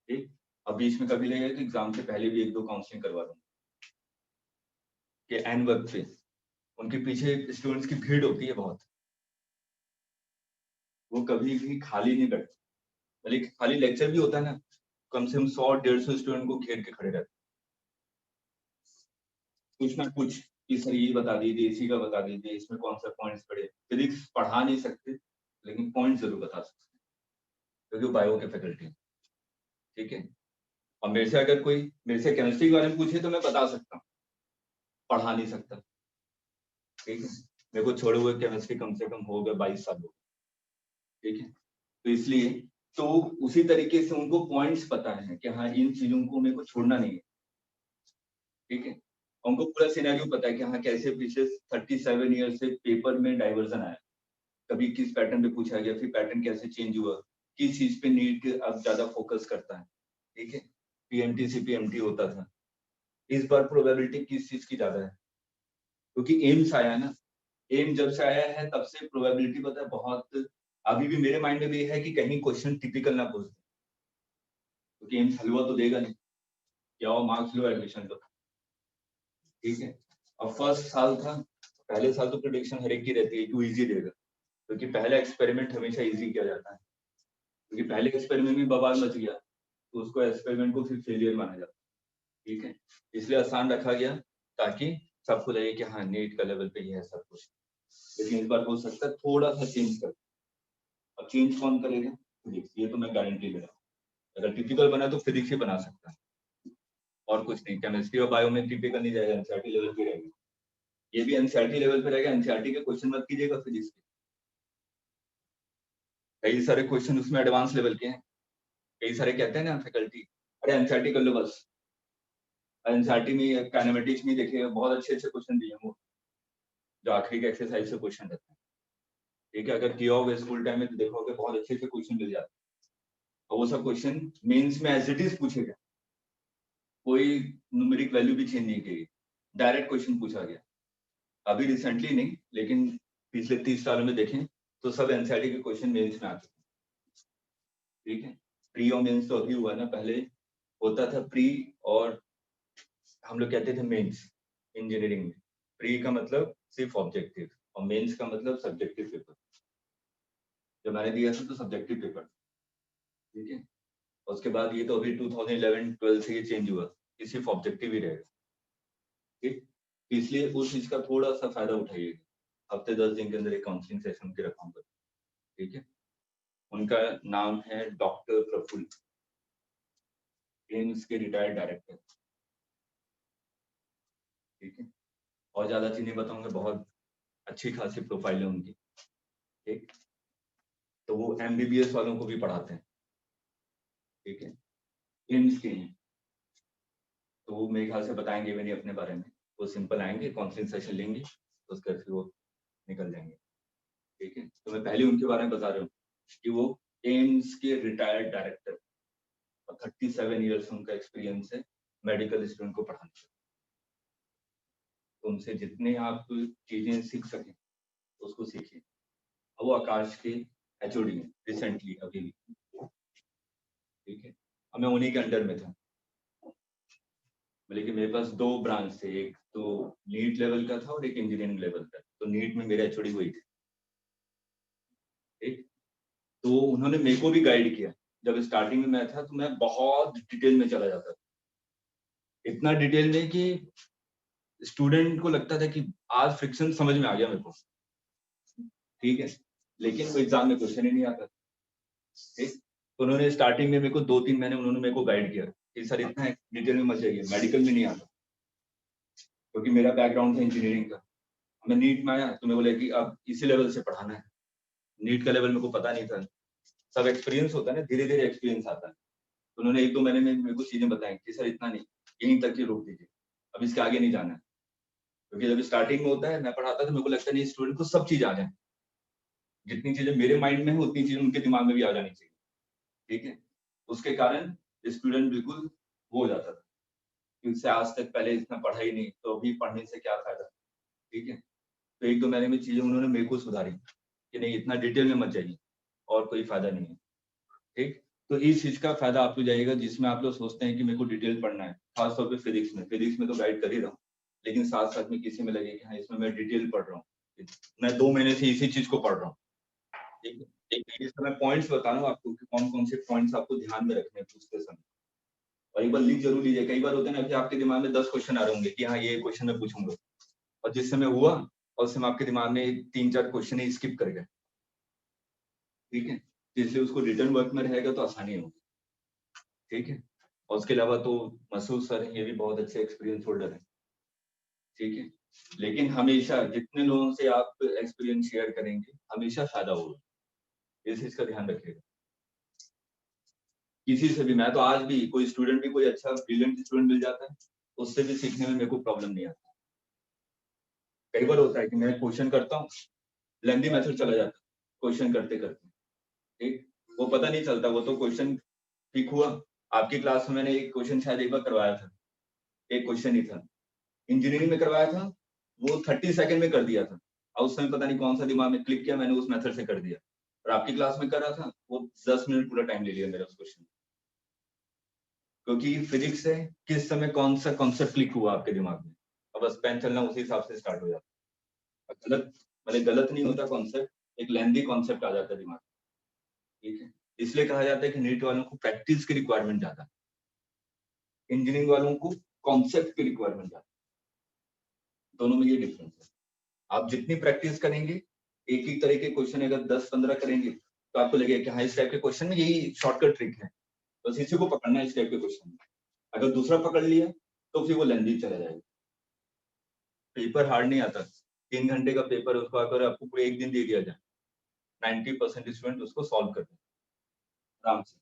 ठीक, अब बीच में कभी लगेगा कि एग्जाम से पहले भी 1-2 काउंसलिंग करवा दूंगा, कि एन वक्त पे उनके पीछे स्टूडेंट्स की भीड़ होती है बहुत, वो कभी भी खाली नहीं बैठते, भले खाली लेक्चर भी होता है ना, कम से कम 100-150 स्टूडेंट को घेर के खड़े रहते, कुछ ना कुछ कि सर ये बता दीजिए, इसी का बता दीजिए, इसमें कौन सा पॉइंट्स पढ़े। फिजिक्स पढ़ा नहीं सकते लेकिन पॉइंट जरूर बता सकते हैं, क्योंकि बायो के फैकल्टी है, ठीक है। और मेरे से अगर कोई मेरे से केमिस्ट्री के बारे में पूछे तो मैं बता सकता हूँ, पढ़ा नहीं सकता, ठीक है। मेरे को छोड़े हुए केमिस्ट्री कम से कम हो गया 22 साल हो गए, ठीक है। तो इसलिए तो उसी तरीके से उनको पॉइंट्स पता है कि हाँ इन चीजों को मेरे को छोड़ना नहीं है, ठीक है। उनको पूरा सिनेरियो पता है कि हाँ कैसे पिछले 37 ईयर से पेपर में डाइवर्जन आया, कभी किस पैटर्न पे पूछा गया, फिर पैटर्न कैसे चेंज हुआ, किस चीज पे नीट अब ज्यादा फोकस करता है, ठीक है। पीएमटी सीपीएमटी होता था, इस बार प्रोबेबिलिटी किस चीज की ज्यादा है, क्योंकि एम्स आया है ना, एम जब से आया है तब से प्रोबेबिलिटी पता है बहुत, अभी भी मेरे माइंड में भी है कि कहीं क्वेश्चन टिपिकल ना पूछ दे, क्योंकि एम्स हलवा तो देगा नहीं, जाओ मार्क्स लो एडमिशन लो, ठीक है। अब फर्स्ट साल था, पहले साल तो प्रेडिक्शन हर एक की रहती है कि वो इजी देगा, क्योंकि पहला एक्सपेरिमेंट हमेशा इजी किया जाता है, क्योंकि पहले एक्सपेरिमेंट में बवाल मच गया तो उसको एक्सपेरिमेंट को फिर फेलियर माना जाता है, ठीक है। इसलिए आसान रखा गया ताकि सबको लगे कि हाँ नीट का लेवल पे ही है सब कुछ, लेकिन इस बार हो सकता है थोड़ा सा चेंज कर। अब चेंज कौन करेगा? फिजिक्स, ये तो मैं गारंटी ले रहा हूँ। अगर टिपिकल बना तो फिजिक्स ही बना सकता है, और कुछ नहीं। केमिस्ट्री और बायो में टिपिकल नहीं जाएगा, एनसीईआरटी लेवल पे रहेगा, ये भी एनसीईआरटी लेवल पे रहेगा। एनसीईआरटी के क्वेश्चन मत कीजिएगा फिजिक्स के, कई सारे क्वेश्चन उसमें एडवांस लेवल के हैं। कई सारे कहते हैं ना फैकल्टी, अरे एनसीईआरटी कर लो बस, एनसीईआरटी में काइनेमेटिक्स में देखिएगा बहुत अच्छे अच्छे क्वेश्चन दिए हैं वो, जो आखिरी के एक्सरसाइज से क्वेश्चन रहते हैं, ठीक है। अगर किया होगा स्कूल टाइम में तो देखोगे बहुत अच्छे अच्छे क्वेश्चन मिल जाते हैं, और वो सब क्वेश्चन मेंस में एज इट इज पूछेगा, कोई न्यूमेरिक वैल्यू भी चेंज नहीं की, डायरेक्ट क्वेश्चन पूछा गया। अभी रिसेंटली नहीं लेकिन पिछले 30 सालों में देखें तो सब एनसीईआरटी के क्वेश्चन मेंस में आ चुके हैं, ठीक है। प्री और मेंस तो अभी हुआ ना, पहले होता था प्री और हम लोग कहते थे मेंस इंजीनियरिंग में। प्री का मतलब सिर्फ ऑब्जेक्टिव और मेंस का मतलब सब्जेक्टिव पेपर, जब मैंने दिया था तो सब्जेक्टिव पेपर, ठीक है। उसके बाद ये तो अभी 2011-12 से ये चेंज हुआ कि सिर्फ ऑब्जेक्टिव ही रहेगा, ठीक। इसलिए उस चीज का थोड़ा सा फायदा उठाइएगा। हफ्ते 10 दिन के अंदर एक काउंसलिंग सेशन की रखूंगा, ठीक है। उनका नाम है डॉक्टर प्रफुल्ल, एम्स के रिटायर्ड डायरेक्टर, ठीक है। और ज्यादा चीज नहीं बताऊंगा, बहुत अच्छी खासी प्रोफाइल है उनकी, ठीक। तो वो एमबीबीएस वालों को भी पढ़ाते हैं, ठीक है, एम्स के हैं। तो वो मेरे ख्याल से बताएंगे भी नहीं अपने बारे में, वो सिंपल आएंगे काउंसलिंग सेशन लेंगे, उसके बाद फिर वो निकल जाएंगे, ठीक है। तो मैं पहले उनके बारे में बता रहा हूँ कि वो एम्स के रिटायर्ड डायरेक्टर और 37 ईयर्स उनका एक्सपीरियंस है मेडिकल स्टूडेंट को पढ़ाने का। तो उनसे जितने आप चीजें सीख सकें उसको सीखिए। वो आकाश के एचओडी हैं रिसेंटली अभी भी, ठीक है। और मैं उन्हीं के अंडर में था, लेकिन मेरे पास 2 ब्रांच थे, एक तो नीट लेवल का था और एक इंजीनियरिंग लेवल का। तो नीट में मेरे एचओडी वही थे, ठीक। तो उन्होंने मेरे को भी गाइड किया। जब स्टार्टिंग में मैं था तो मैं बहुत डिटेल में चला जाता था, इतना डिटेल में कि स्टूडेंट को लगता था कि आज फ्रिक्शन समझ में आ गया मेरे को, ठीक है, लेकिन वो एग्जाम में क्वेश्चन ही नहीं आता, ठीक। तो उन्होंने स्टार्टिंग में मेरे को 2-3 महीने उन्होंने मेरे को गाइड किया कि सर इतना डिटेल में मत जाइए, मेडिकल में नहीं आता, क्योंकि मेरा बैकग्राउंड था इंजीनियरिंग का। मैं नीट में आया तो मेरे को लगा कि अब इसी लेवल से पढ़ाना है, नीट का लेवल मेरे को पता नहीं था। सब एक्सपीरियंस होता है ना, धीरे धीरे एक्सपीरियंस आता है। तो उन्होंने 1-2 महीने में मेरे को चीजें बताई कि सर इतना नहीं, यहीं तक ही रोक दीजिए, अब इसके आगे नहीं जाना है। क्योंकि जब स्टार्टिंग में होता है, मैं पढ़ाता तो मेरे को लगता नहीं स्टूडेंट को सब चीज आ जाए, जितनी चीजें मेरे माइंड में है उतनी चीजें उनके दिमाग में भी आ जानी चाहिए, ठीक है। उसके कारण स्टूडेंट बिल्कुल वो हो जाता था कि उससे आज तक पहले इतना पढ़ा ही नहीं, तो अभी पढ़ने से क्या फायदा, ठीक है। तो 1-2 महीने में चीजें उन्होंने मेरे को सुधारी कि नहीं इतना डिटेल में मत जाइए और कोई फायदा नहीं है, ठीक। तो इस चीज का फायदा आपको जाएगा जिसमें आप लोग सोचते हैं कि मेरे को डिटेल पढ़ना है, खासतौर पे फिजिक्स में तो गाइड कर ही रहा हूँ, लेकिन साथ साथ में किसी में लगे कि हाँ इसमें मैं डिटेल पढ़ रहा हूँ, मैं 2 महीने से इसी चीज को पढ़ रहा हूँ। ठीक है, एक इस समय पॉइंट्स बता रहा हूँ आपको कि कौन कौन से पॉइंट्स आपको ध्यान में रखने हैं पूछते समय, और एक बार लिख जरूर लीजिए। कई बार होता है ना कि आपके दिमाग में 10 क्वेश्चन आ रहे होंगे कि हाँ ये क्वेश्चन मैं पूछूंगा, और जिस समय हुआ और उस समय आपके दिमाग में 3-4 क्वेश्चन ही स्किप कर गए। ठीक है, इसलिए उसको रिटर्न वर्क में रहेगा तो आसानी होगी। ठीक है, और उसके अलावा तो मसूद सर ये भी बहुत अच्छे एक्सपीरियंस होल्डर है। ठीक है, लेकिन हमेशा जितने लोगों से आप एक्सपीरियंस शेयर करेंगे हमेशा फायदा होगा, इस चीज का ध्यान रखिएगा। किसी से भी, मैं तो आज भी कोई स्टूडेंट भी कोई अच्छा ब्रिलियंट स्टूडेंट मिल जाता है, उससे भी सीखने में मेरे को प्रॉब्लम नहीं आता। कई बार होता है कि मैं क्वेश्चन करता हूँ, लेंदी मेथड चला जाता है क्वेश्चन करते करते। ठीक, वो पता नहीं चलता, वो तो क्वेश्चन ठीक हुआ। आपकी क्लास में मैंने एक क्वेश्चन शायद एक बार करवाया था, एक क्वेश्चन ही था, इंजीनियरिंग में करवाया था, वो 30 सेकंड में कर दिया था, और उस समय पता नहीं कौन सा दिमाग में क्लिक किया, मैंने उस मेथड से कर दिया। और आपकी क्लास में कर रहा था, वो 10 मिनट पूरा टाइम ले लिया मेरा उस क्वेश्चन, क्योंकि फिजिक्स है, किस समय कौन सा कॉन्सेप्ट क्लिक हुआ आपके दिमाग में, और बस पेन चलना उसी हिसाब से स्टार्ट हो जाता है। गलत मतलब गलत नहीं होता कॉन्सेप्ट, एक लेंदी कॉन्सेप्ट आ जाता है दिमाग में। ठीक है, इसलिए कहा जाता है कि नीट वालों को प्रैक्टिस की रिक्वायरमेंट ज्यादा है, इंजीनियरिंग वालों को कॉन्सेप्ट की रिक्वायरमेंट ज्यादा है। दोनों में ये डिफरेंस है। आप जितनी प्रैक्टिस करेंगे, एक ही तरह के क्वेश्चन अगर 10-15 करेंगे तो आपको लगेगा कि हाँ इस टाइप के क्वेश्चन में यही शॉर्टकट ट्रिक है, बस इसी को पकड़ना है इस टाइप के क्वेश्चन में। अगर दूसरा पकड़ लिया तो फिर वो लेंदी चला जाएगा। पेपर हार्ड नहीं आता, 3 घंटे का पेपर उसको अगर आपको पूरे एक दिन दे दिया जाए, 90% स्टूडेंट उसको सॉल्व करते हैं आराम से।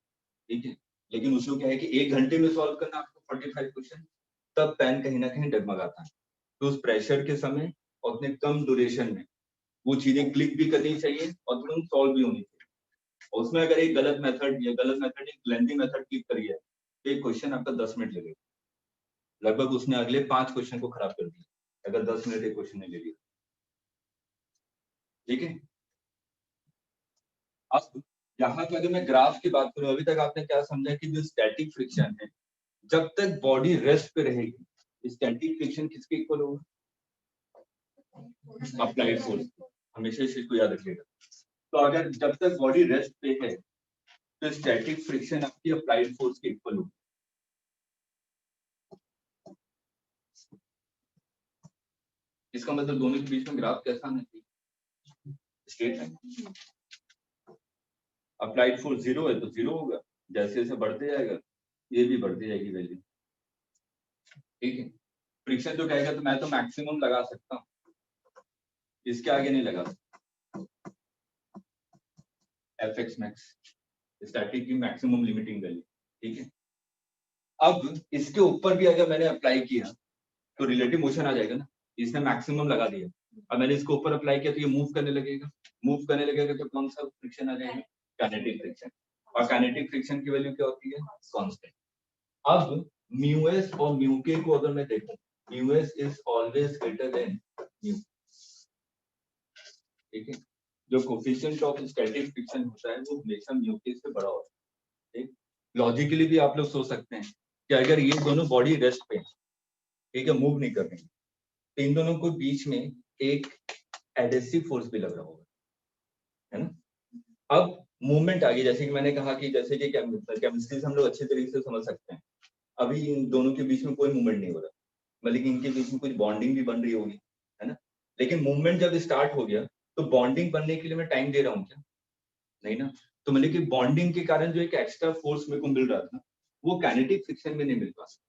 ठीक है, लेकिन उसमें क्या है कि 1 घंटे में सॉल्व करना आपको 45 क्वेश्चन, तब पेन कहीं ना कहीं डगमगाता है। तो उस प्रेशर के समय और उतने कम ड्यूरेशन में वो चीजें क्लिक भी करनी चाहिए और तुरंत सॉल्व भी होनी चाहिए। और उसमें अगर एक गलत मेथड एक लेंथी मेथड क्लिक करिए तो एक क्वेश्चन आपका 10 मिनट लगेगा, लगभग उसने अगले 5 क्वेश्चन को खराब कर दिया अगर 10 मिनट एक क्वेश्चन ने ले लिया। ठीक है, अब यहाँ पे अगर मैं ग्राफ की बात करूं, अभी तक आपने क्या समझा कि जो स्टैटिक फ्रिक्शन है, जब तक बॉडी रेस्ट पे रहेगी, स्टैटिक फ्रिक्शन किसके इक्वल होगा? Applied force. हमेशा इस चीज को याद रखिएगा। तो अगर जब तक बॉडी रेस्ट पे है तो स्टैटिक फ्रिक्शन आपकी अप्लाइड फोर्स के इक्वल होगी। इसका मतलब दोनों के बीच में ग्राफ कैसा आना चाहिए? Straight line. अप्लाइड फोर्स 0 है तो 0 होगा, जैसे जैसे बढ़ते जाएगा ये भी बढ़ती जाएगी वैल्यू। ठीक है, फ्रिक्शन जो कहेगा तो मैं तो मैक्सिमम लगा सकता हूँ, इसके आगे नहीं लगा सकता। एफ एक्स मैक्स स्टैटिक की मैक्सिमम लिमिटिंग वैल्यू। ठीक है, अब इसके ऊपर भी अगर मैंने अप्लाई किया तो रिलेटिव मोशन आ जाएगा ना, इसने मैक्सिमम लगा दिया, अब मैंने इसको ऊपर अप्लाई किया तो ये मूव करने लगेगा, मूव करने लगेगा तो कौन सा फ्रिक्शन आ जाएगा? Kinetic friction. और काइनेटिक फ्रिक्शन की वैल्यू क्या होती है? कांस्टेंट। अब म्यू एस और म्यू के को अगर मैं देखूं, mu S is always greater than mu. ठीक है, जो कोफिशिएंट ऑफ स्टैटिक फ्रिक्शन होता है वो हमेशा म्यू के से बड़ा होता है। ठीक, लॉजिकली भी आप लोग सोच सकते हैं कि अगर ये दोनों बॉडी रेस्ट पे, ठीक है, मूव नहीं कर रही, तो इन दोनों को बीच में एक एडेसिव फोर्स भी लग रहा होगा, है ना। अब मूवमेंट आ गई, जैसे कि मैंने कहा कि जैसे कि केमिस्ट्री से हम लोग अच्छे तरीके से समझ सकते हैं, अभी इन दोनों के बीच में कोई मूवमेंट नहीं हो रहा, बल्कि इनके बीच में कुछ बॉन्डिंग भी बन रही होगी, है ना। लेकिन मूवमेंट जब स्टार्ट हो गया तो बॉन्डिंग बनने के लिए मैं टाइम दे रहा हूँ क्या? नहीं ना। तो मतलब कि बॉन्डिंग के कारण जो एक एक्स्ट्रा फोर्स मेरे को मिल रहा था वो काइनेटिक फ्रिक्शन में नहीं मिल पाता।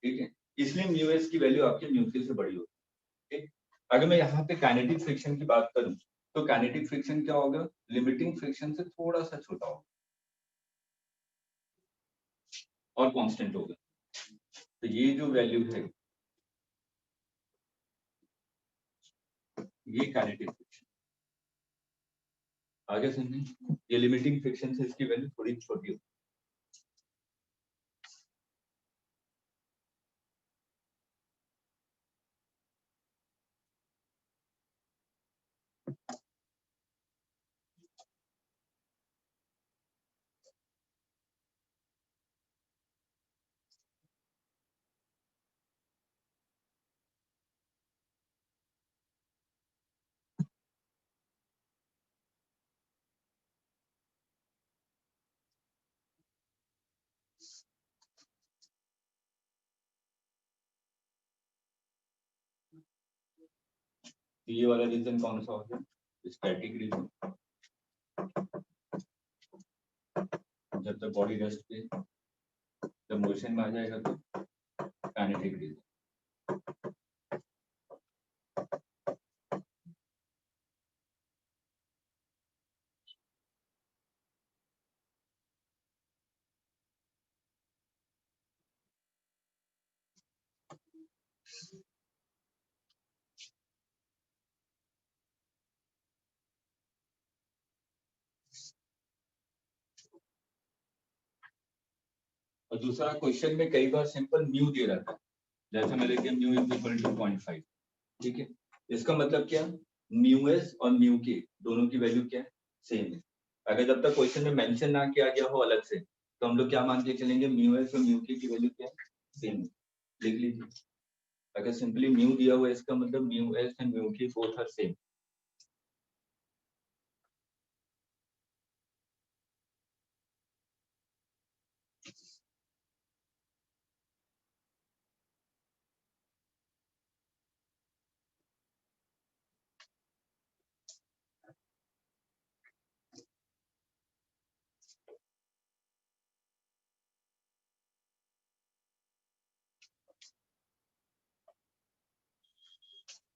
ठीक है, इसलिए म्यू एस की वैल्यू आपके म्यू के से बड़ी होती है। ठीक, अगर मैं यहाँ पे काइनेटिक फ्रिक्शन की बात करूं तो काइनेटिक फ्रिक्शन क्या होगा? लिमिटिंग फ्रिक्शन से थोड़ा सा छोटा होगा और कांस्टेंट होगा। तो ये जो वैल्यू है ये काइनेटिक फ्रिक्शन। आगे समझें, ये लिमिटिंग फ्रिक्शन से इसकी वैल्यू थोड़ी छोटी होगी। तो ये वाला रीजन कौन सा हो गया? Static region. जब तक बॉडी रेस्ट पे, जब मोशन में आ जाएगा तो काइनेटिक रीजन। और दूसरा क्वेश्चन में कई बार सिंपल म्यू दे रहा था, जैसे मैं लिख दिया म्यू इज इक्वल टू 0.5, ठीक है। इसका मतलब क्या, म्यू एस और म्यू के दोनों की वैल्यू क्या है, सेम है। अगर जब तक क्वेश्चन में मेंशन ना किया गया हो अलग से, तो हम लोग क्या मान के चलेंगे, म्यू एस और म्यू के की वैल्यू क्या है, सेम है। लिख लीजिए, अगर सिंपली म्यू दिया हुआ है इसका मतलब म्यू एस एंड म्यू के बोथ आर सेम।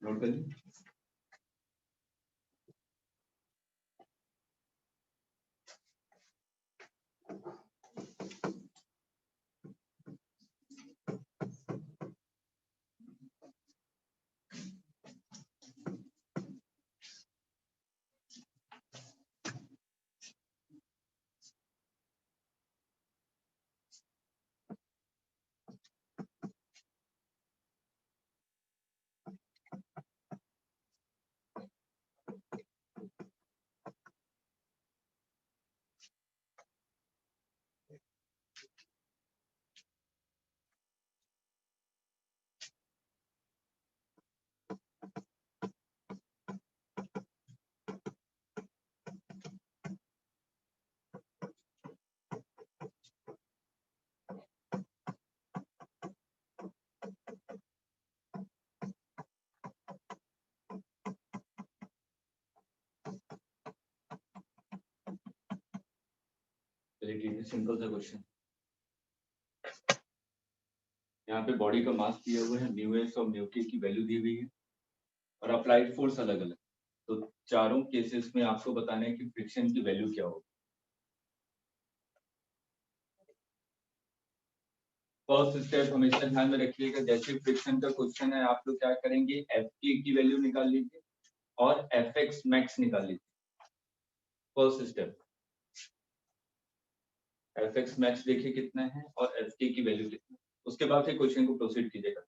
नोट कर लीजिए। चलिए सिंपल सा क्वेश्चन, यहाँ पे बॉडी का मास दिया हुआ है, म्यू एस और म्यू के की वैल्यू दी हुई है और अप्लाइड फोर्स अलग अलग। तो चारों केसेस में आपको बताना है कि फ्रिक्शन की वैल्यू क्या होगी। फर्स्ट स्टेप हमेशा ध्यान में रखिएगा, जैसे फ्रिक्शन का क्वेश्चन है आप लोग क्या करेंगे, एफ के की वैल्यू निकाल लीजिए और एफ एक्स मैक्स निकाल लीजिए। First step F X max देखिए कितना है और एफ के की वैल्यू कितना है, उसके बाद फिर क्वेश्चन को प्रोसीड कीजिएगा।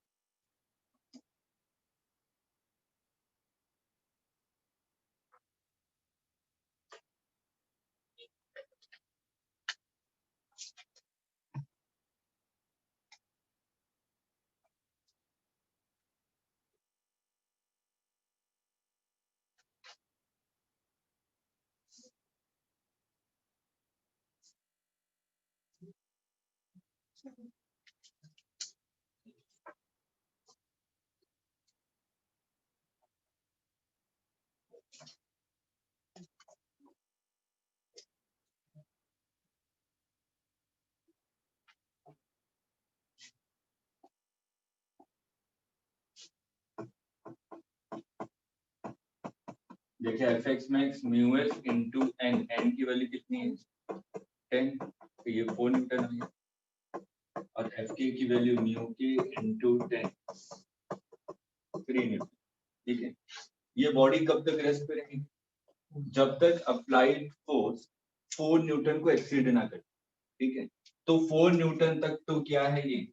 देखिए F X max mu S into N, N की वैल्यू कितनी है 10, तो ये 4 न्यूटन आ गया और एफ के की वैल्यू म्यू के इंटू 10 3 न्यूटन, ठीक है। ये बॉडी कब तक रेस्ट पे रहेगी, जब तक अप्लाइड फोर्स 4 न्यूटन को एक्सीड ना करे, ठीक है। तो 4 न्यूटन तक तो क्या है ये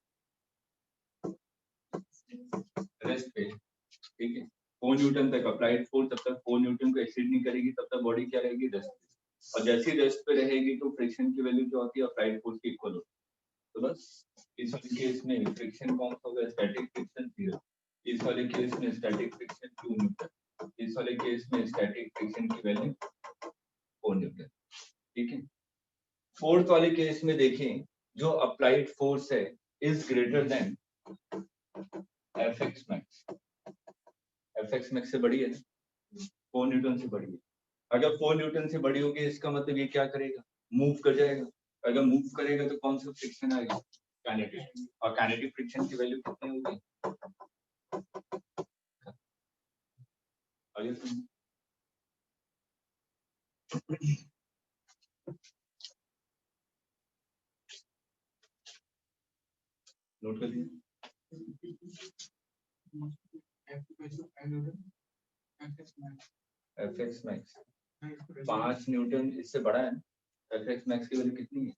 रेस्ट पे, ठीक है। 4 न्यूटन तक अप्लाइड फोर्स जब तक 4 न्यूटन को एक्सीड नहीं करेगी तब तक बॉडी क्या रहेगी, रेस्ट पे। और जैसे रेस्ट पे रहेगी तो फ्रिक्शन की वैल्यू क्या होती है, अप्लाइड फोर्स के इक्वल होती है। तो बस इस वाले केस में फ्रिक्शन कौन सा होगा, स्टैटिक फ्रिक्शन 0। इस वाले केस में स्टैटिक फ्रिक्शन 2 न्यूटन। इस वाले केस में स्टैटिक फ्रिक्शन की वैल्यू 4 न्यूटन, ठीक है। फोर्थ वाले केस में देखें, जो अप्लाइड फोर्स है is greater than F X max, F X max से बड़ी है ना, 4 न्यूटन से बड़ी है। अगर 4 न्यूटन से बड़ी होगी इसका मतलब ये क्या करेगा, मूव कर जाएगा। अगर मूव करेगा तो कौन सा फ्रिक्शन आएगा, काइनेटिक, और काइनेटिक फ्रिक्शन की वैल्यू कितनी होगी, आगे सुनिए। नोट कर लीजिए। एफ एक्स मैक्स 5 न्यूटन इससे बड़ा है। एफ एक्स मैक्स की वैल्यू कितनी है,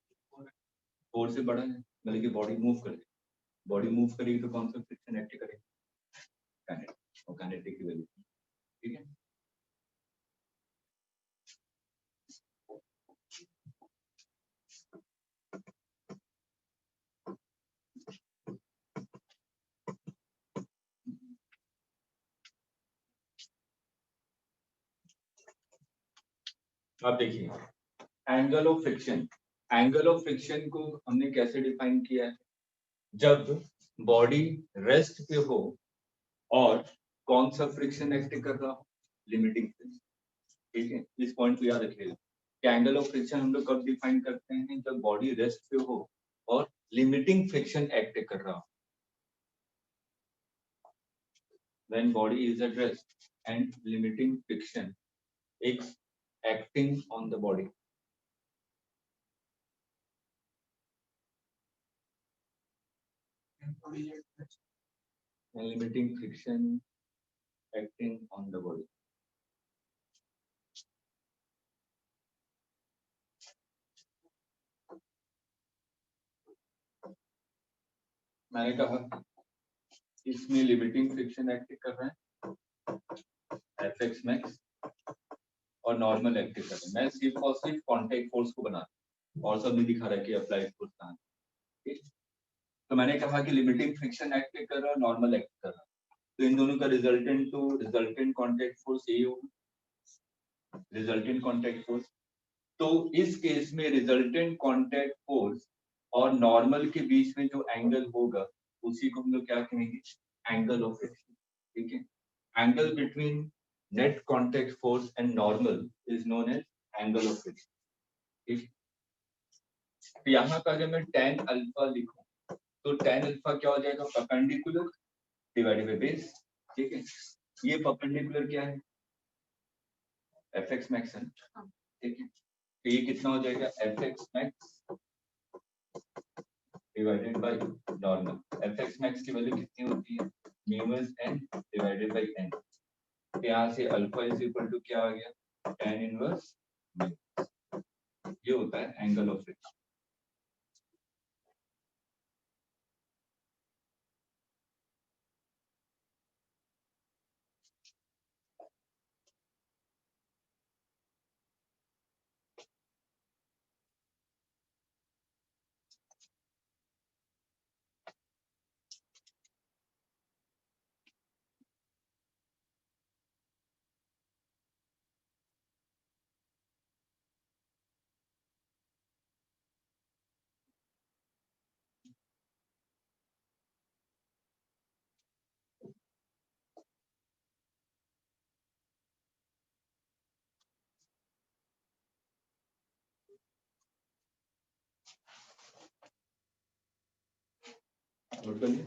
4 से बड़ा है, मतलब कि बॉडी मूव करेगी। बॉडी मूव करेगी तो कौन सा फ्रिक्शन एक्ट करेगा, काइनेटिक, और काइनेटिक की वैल्यू, ठीक है। अब देखिए angle of friction. Angle of friction को हमने कैसे डिफाइन किया है, जब बॉडी रेस्ट पे हो और कौन सा फ्रिक्शन एक्ट कर रहा हो, लिमिटिंग फ्रिक्शन, ठीक है। इस पॉइंट को याद रखिएगा कि एंगल ऑफ फ्रिक्शन हम लोग कब डिफाइन करते हैं, जब बॉडी रेस्ट पे हो और लिमिटिंग फ्रिक्शन एक्ट कर रहा हो। When body is at rest and limiting friction is acting on the body. And limiting friction acting on the body. मैंने कहा इसमें लिमिटिंग फ्रिक्शन एक्ट कर रहा है एफ एक्स मैक्स और नॉर्मल एक्ट कर रहा है। मैं सिर्फ और सिर्फ कॉन्टैक्ट फोर्स को बना रहा हूं और सब नहीं दिखा रहा है कि अप्लाइड फोर्स कहाँ है, ठीक। तो मैंने कहा कि लिमिटिंग फ्रिक्शन एक्ट कर रहा है, नॉर्मल एक्ट कर रहा है, तो इन दोनों का रिजल्टेंट कॉन्टैक्ट फोर्स यही होगा, रिजल्टेंट कॉन्टैक्ट फोर्स। तो इस केस में रिजल्टेंट कॉन्टैक्ट फोर्स और नॉर्मल के बीच में जो एंगल होगा उसी को हम लोग क्या कहेंगे, एंगल ऑफ फ्रिक्शन, ठीक है। Angle between net contact force and normal is known as angle of friction, ठीक। तो यहाँ का अगर मैं tan अल्फा लिखूं तो tan अल्फा क्या हो जाएगा, परपेंडिकुलर डिवाइडेड बाय बेस, ठीक है। ये परपेंडिकुलर क्या है, एफ एक्स मैक्स, ठीक है। तो ये कितना हो जाएगा, F X max divided by normal. F X max की वैल्यू कितनी होती है, mu S N divided by N. तो यहाँ से अल्फा इज इक्वल टू क्या आ गया, tan इनवर्स म्यू। ये होता है एंगल ऑफ फ्रिक्शन। नोट कर लिया।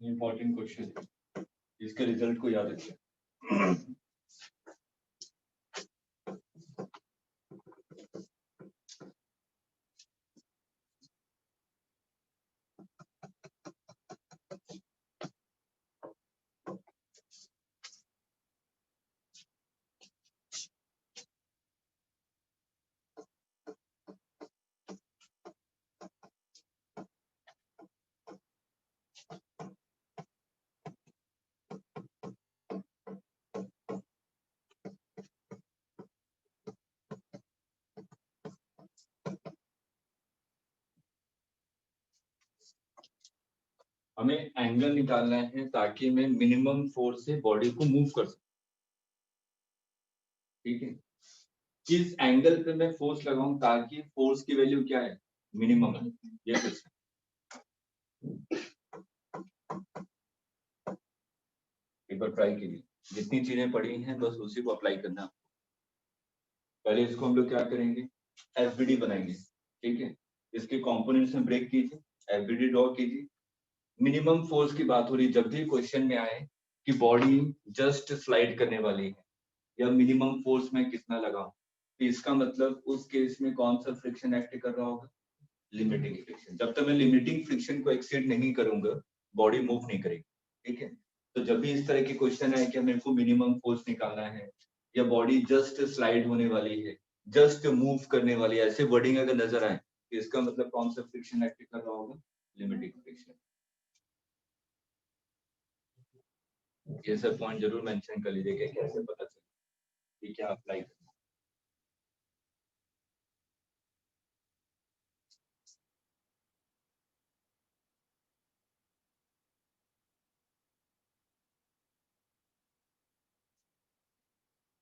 इंपॉर्टेंट क्वेश्चन, इसके रिजल्ट को याद रखिए। हमें एंगल निकालना है ताकि मैं मिनिमम फोर्स से बॉडी को मूव कर सकूं, ठीक है। किस एंगल पे मैं फोर्स लगाऊं ताकि फोर्स की वैल्यू क्या है, मिनिमम है, ये क्वेश्चन। एक बार ट्राई कीजिए, जितनी चीजें पढ़ी हैं बस उसी को अप्लाई करना। पहले इसको हम लोग क्या करेंगे, एफबीडी बनाएंगे, ठीक है। इसके कंपोनेंट्स में ब्रेक कीजिए, एफबीडी ड्रॉ कीजिए। मिनिमम फोर्स की बात हो रही, जब भी क्वेश्चन में आए कि बॉडी जस्ट स्लाइड करने वाली है या मिनिमम फोर्स में कितना लगाऊं, तो इसका मतलब उस केस में कौन सा फ्रिक्शन एक्ट कर रहा होगा, लिमिटिंग फ्रिक्शन। जब तक मैं लिमिटिंग फ्रिक्शन को एक्सीड नहीं करूंगा बॉडी मूव नहीं करेगी, ठीक है। तो जब भी इस तरह के क्वेश्चन आए कि मेरे को मिनिमम फोर्स निकालना है या बॉडी जस्ट स्लाइड होने वाली है, जस्ट मूव करने वाली है, ऐसे वर्डिंग अगर नजर आए तो इसका मतलब कौन सा फ्रिक्शन एक्ट कर रहा होगा, लिमिटिंग फ्रिक्शन। ये सब पॉइंट जरूर मेंशन कर लीजिए कि कैसे पता चले कि क्या अप्लाई